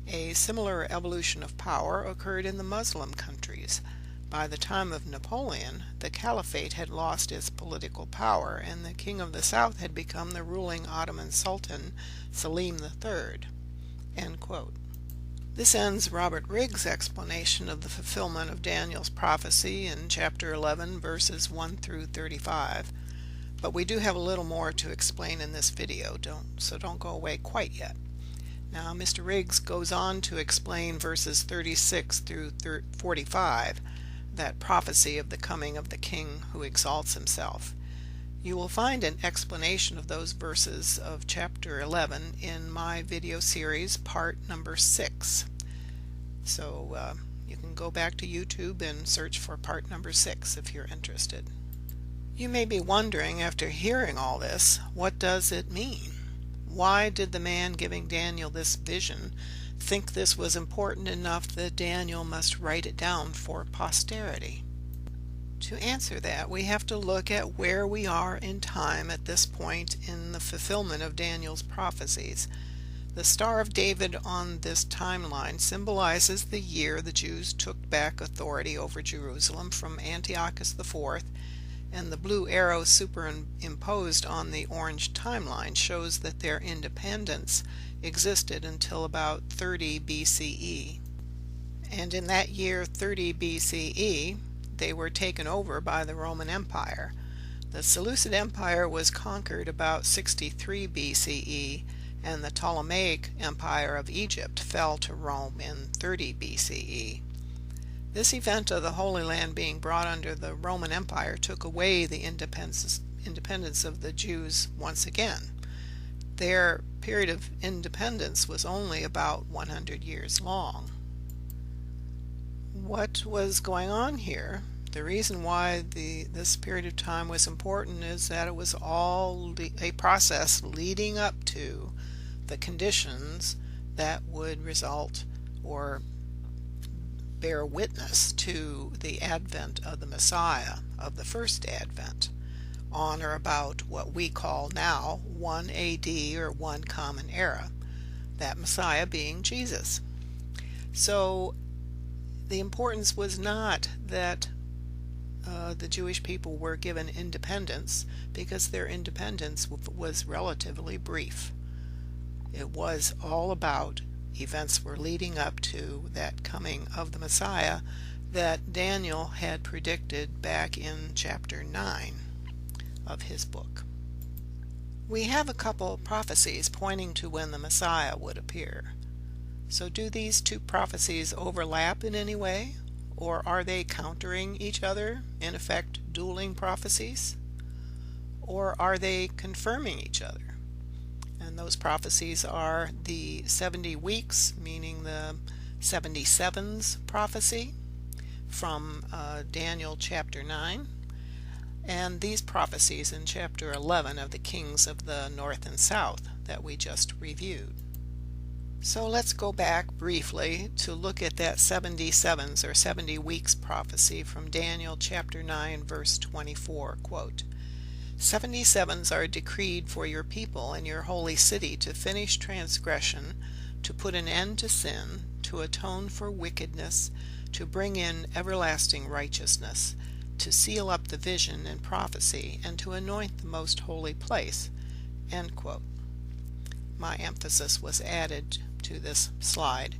A similar evolution of power occurred in the Muslim countries. By the time of Napoleon, the Caliphate had lost its political power, and the King of the South had become the ruling Ottoman Sultan Selim III. End quote. This ends Robert Riggs' explanation of the fulfillment of Daniel's prophecy in chapter 11, verses 1 through 35. But we do have a little more to explain in this video, so don't go away quite yet. Now, Mr. Riggs goes on to explain verses 36 through 45, that prophecy of the coming of the King who exalts himself. You will find an explanation of those verses of chapter 11 in my video series, part number 6. So you can go back to YouTube and search for part number 6 if you're interested. You may be wondering, after hearing all this, what does it mean? Why did the man giving Daniel this vision think this was important enough that Daniel must write it down for posterity? To answer that, we have to look at where we are in time at this point in the fulfillment of Daniel's prophecies. The Star of David on this timeline symbolizes the year the Jews took back authority over Jerusalem from Antiochus IV, and the blue arrow superimposed on the orange timeline shows that their independence existed until about 30 BCE. And in that year 30 BCE, they were taken over by the Roman Empire. The Seleucid Empire was conquered about 63 BCE, and the Ptolemaic Empire of Egypt fell to Rome in 30 BCE. This event of the Holy Land being brought under the Roman Empire took away the independence of the Jews once again. Their period of independence was only about 100 years long. What was going on here? The reason why this period of time was important is that it was all a process leading up to the conditions that would result or bear witness to the advent of the Messiah, of the first advent, on or about what we call now 1 AD or 1 Common Era, that Messiah being Jesus. So the importance was not that the Jewish people were given independence, because their independence was relatively brief. It was all about events were leading up to that coming of the Messiah that Daniel had predicted back in chapter 9 of his book. We have a couple of prophecies pointing to when the Messiah would appear. So do these two prophecies overlap in any way, or are they countering each other, in effect dueling prophecies? Or are they confirming each other? And those prophecies are the 70 weeks, meaning the 77s prophecy from Daniel chapter 9, and these prophecies in chapter 11 of the kings of the north and south that we just reviewed. So let's go back briefly to look at that 77s or 70 weeks prophecy from Daniel chapter 9 verse 24, quote, 77s are decreed for your people and your holy city to finish transgression, to put an end to sin, to atone for wickedness, to bring in everlasting righteousness, to seal up the vision and prophecy, and to anoint the most holy place." End quote. My emphasis was added to this slide.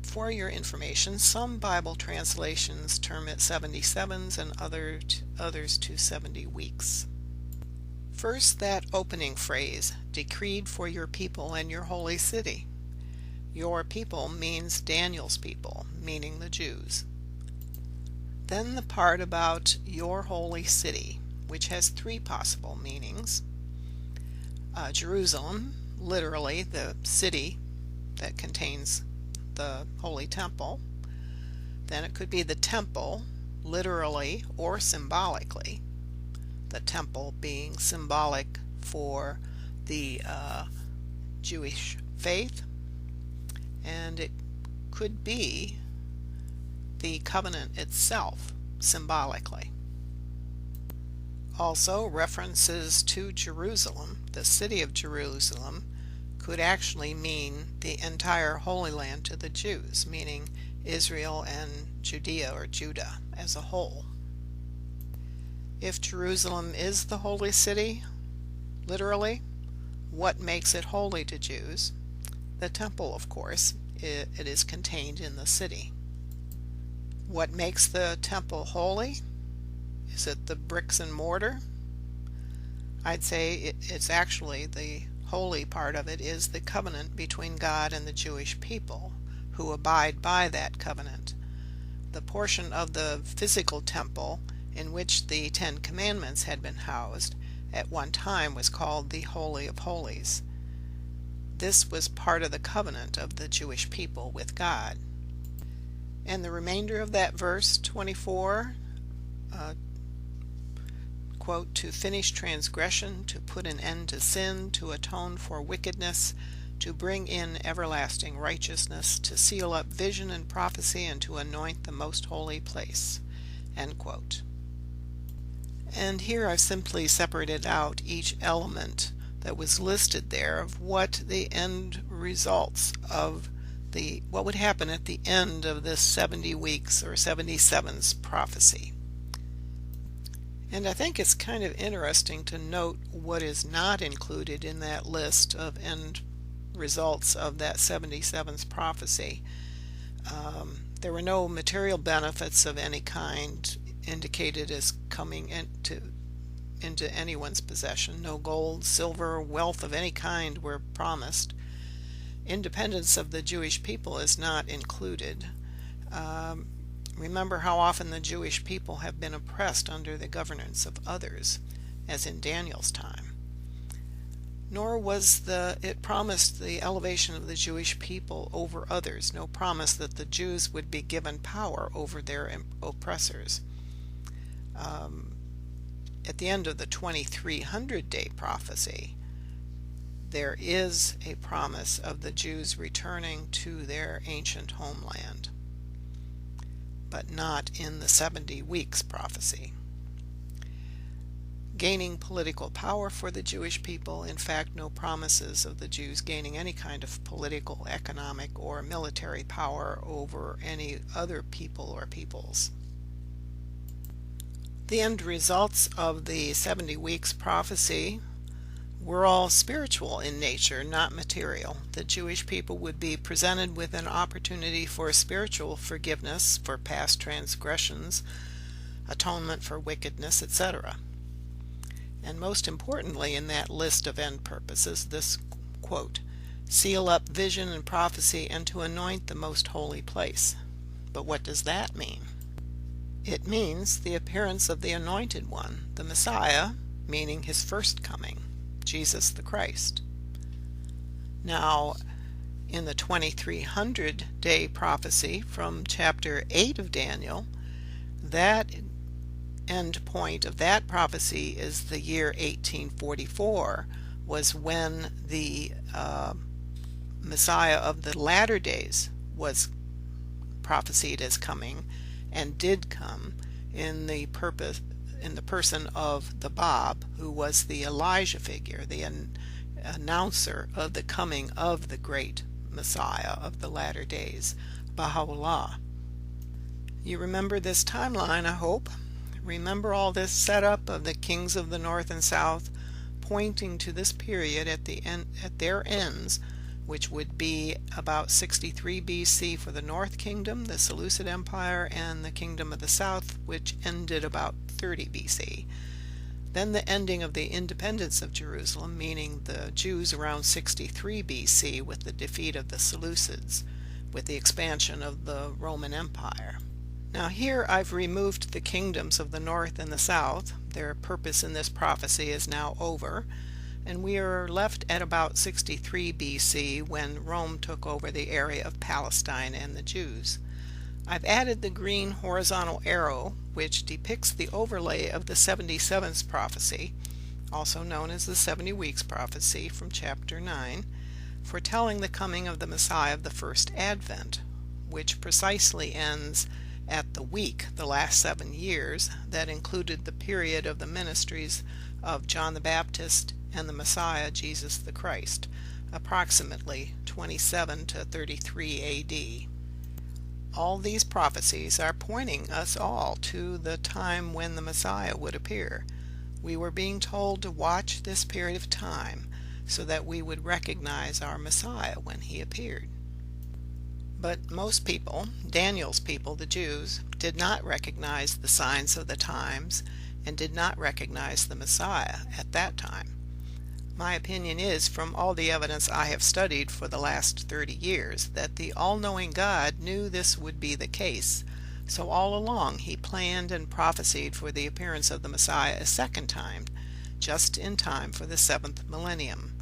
For your information, some Bible translations term it 77s and others to 70 weeks. First, that opening phrase, "decreed for your people and your holy city." Your people means Daniel's people, meaning the Jews. Then the part about your holy city, which has three possible meanings. Jerusalem, literally the city that contains the holy temple. Then it could be the temple, literally or symbolically. The temple being symbolic for the Jewish faith. And it could be the covenant itself, symbolically. Also, references to Jerusalem, the city of Jerusalem, could actually mean the entire Holy Land to the Jews, meaning Israel and Judea or Judah as a whole. If Jerusalem is the holy city, literally, what makes it holy to Jews? The temple, of course. It is contained in the city. What makes the temple holy? Is it the bricks and mortar? I'd say it's actually the holy part of it is the covenant between God and the Jewish people who abide by that covenant. The portion of the physical temple in which the Ten Commandments had been housed at one time was called the Holy of Holies. This was part of the covenant of the Jewish people with God. And the remainder of that verse 24, quote, "to finish transgression, to put an end to sin, to atone for wickedness, to bring in everlasting righteousness, to seal up vision and prophecy, and to anoint the most holy place." End quote. And here I've simply separated out each element that was listed there of what the end results of what would happen at the end of this 70 weeks or 77's prophecy. And I think it's kind of interesting to note what is not included in that list of end results of that 77's prophecy. There were no material benefits of any kind indicated as coming into anyone's possession. No gold, silver, wealth of any kind were promised. Independence of the Jewish people is not included. Remember how often the Jewish people have been oppressed under the governance of others, as in Daniel's time. Nor was it promised the elevation of the Jewish people over others. No promise that the Jews would be given power over their oppressors. At the end of the 2300-day prophecy, there is a promise of the Jews returning to their ancient homeland, but not in the 70 weeks prophecy. Gaining political power for the Jewish people, in fact, no promises of the Jews gaining any kind of political, economic, or military power over any other people or peoples. The end results of the 70 weeks prophecy were all spiritual in nature, not material. The Jewish people would be presented with an opportunity for spiritual forgiveness for past transgressions, atonement for wickedness, etc. And most importantly in that list of end purposes, this quote, "seal up vision and prophecy and to anoint the most holy place." But what does that mean? It means the appearance of the Anointed One, the Messiah, meaning his first coming, Jesus the Christ. Now, in the 2300-day prophecy from chapter 8 of Daniel, that end point of that prophecy is the year 1844, was when the Messiah of the latter days was prophesied as coming, and did come in the person of the Bab, who was the Elijah figure, the announcer of the coming of the great Messiah of the latter days, Baha'u'llah. You remember this timeline, I hope. remember all this setup of the kings of the north and south, pointing to this period at their ends, which would be about 63 BC for the North Kingdom, the Seleucid Empire, and the Kingdom of the South, which ended about 30 BC. Then the ending of the independence of Jerusalem, meaning the Jews around 63 BC with the defeat of the Seleucids, with the expansion of the Roman Empire. Now here I've removed the kingdoms of the north and the south. Their purpose in this prophecy is now over, and we are left at about 63 BC when Rome took over the area of Palestine and the Jews. I've added the green horizontal arrow, which depicts the overlay of the 77th prophecy, also known as the 70 weeks prophecy from chapter 9, foretelling the coming of the Messiah of the first Advent, which precisely ends at the week, the last 7 years, that included the period of the ministries of John the Baptist and the Messiah, Jesus the Christ, approximately 27 to 33 AD. All these prophecies are pointing us all to the time when the Messiah would appear. We were being told to watch this period of time so that we would recognize our Messiah when he appeared. But most people, Daniel's people, the Jews, did not recognize the signs of the times and did not recognize the Messiah at that time. My opinion is, from all the evidence I have studied for the last 30 years, that the all-knowing God knew this would be the case. So all along he planned and prophesied for the appearance of the Messiah a second time, just in time for the 7th millennium.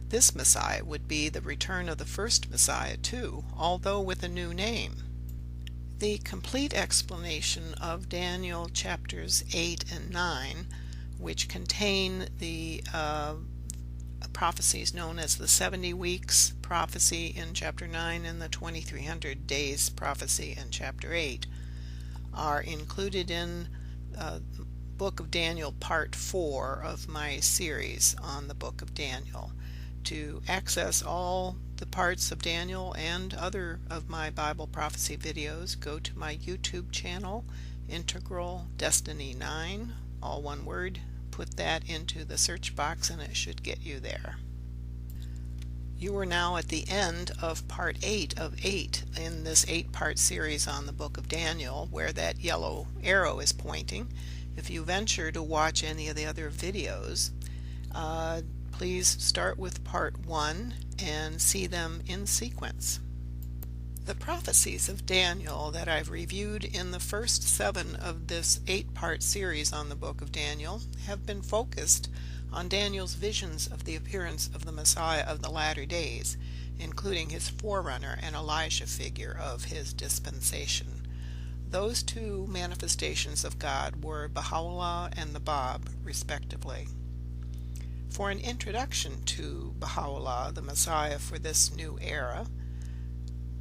This Messiah would be the return of the first Messiah too, although with a new name. The complete explanation of Daniel chapters 8 and 9, which contain the prophecies known as the 70 weeks prophecy in chapter 9 and the 2300 days prophecy in chapter 8, are included in Book of Daniel Part 4 of my series on the Book of Daniel. To access all the parts of Daniel and other of my Bible prophecy videos, go to my YouTube channel, Integral Destiny 9, all one word. Put that into the search box and it should get you there. You are now at the end of part 8 of 8 in this 8-part series on the Book of Daniel, where that yellow arrow is pointing. If you venture to watch any of the other videos, please start with part 1 and see them in sequence. The prophecies of Daniel that I've reviewed in the first 7 of this 8-part series on the Book of Daniel have been focused on Daniel's visions of the appearance of the Messiah of the latter days, including his forerunner and Elijah figure of his dispensation. Those two manifestations of God were Baha'u'llah and the Bab, respectively. For an introduction to Baha'u'llah, the Messiah for this new era,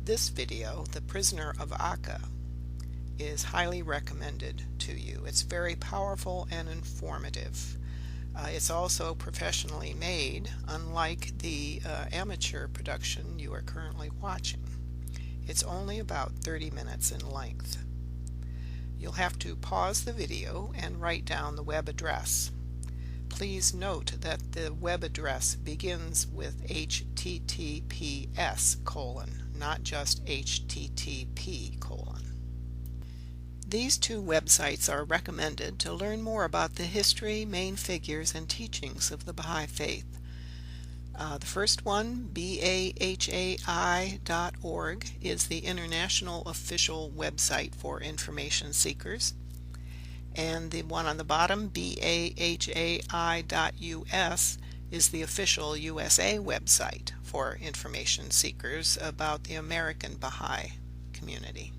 this video, The Prisoner of Akka, is highly recommended to you. It's very powerful and informative. It's also professionally made, unlike the amateur production you are currently watching. It's only about 30 minutes in length. You'll have to pause the video and write down the web address. Please note that the web address begins with https:, not just http:. These two websites are recommended to learn more about the history, main figures, and teachings of the Baha'i faith. The first one, bahai.org, is the international official website for information seekers. And the one on the bottom, bahai.us, is the official USA website for information seekers about the American Baha'i community.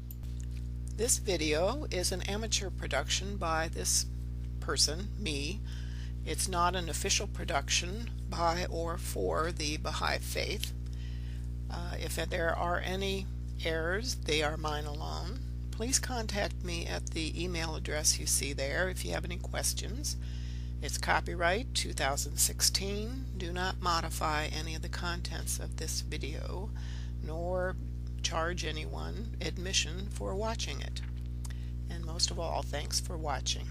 This video is an amateur production by this person, me. It's not an official production by or for the Baha'i faith. If there are any errors, they are mine alone. Please contact me at the email address you see there if you have any questions. It's copyright 2016. Do not modify any of the contents of this video, nor charge anyone admission for watching it. And most of all, thanks for watching.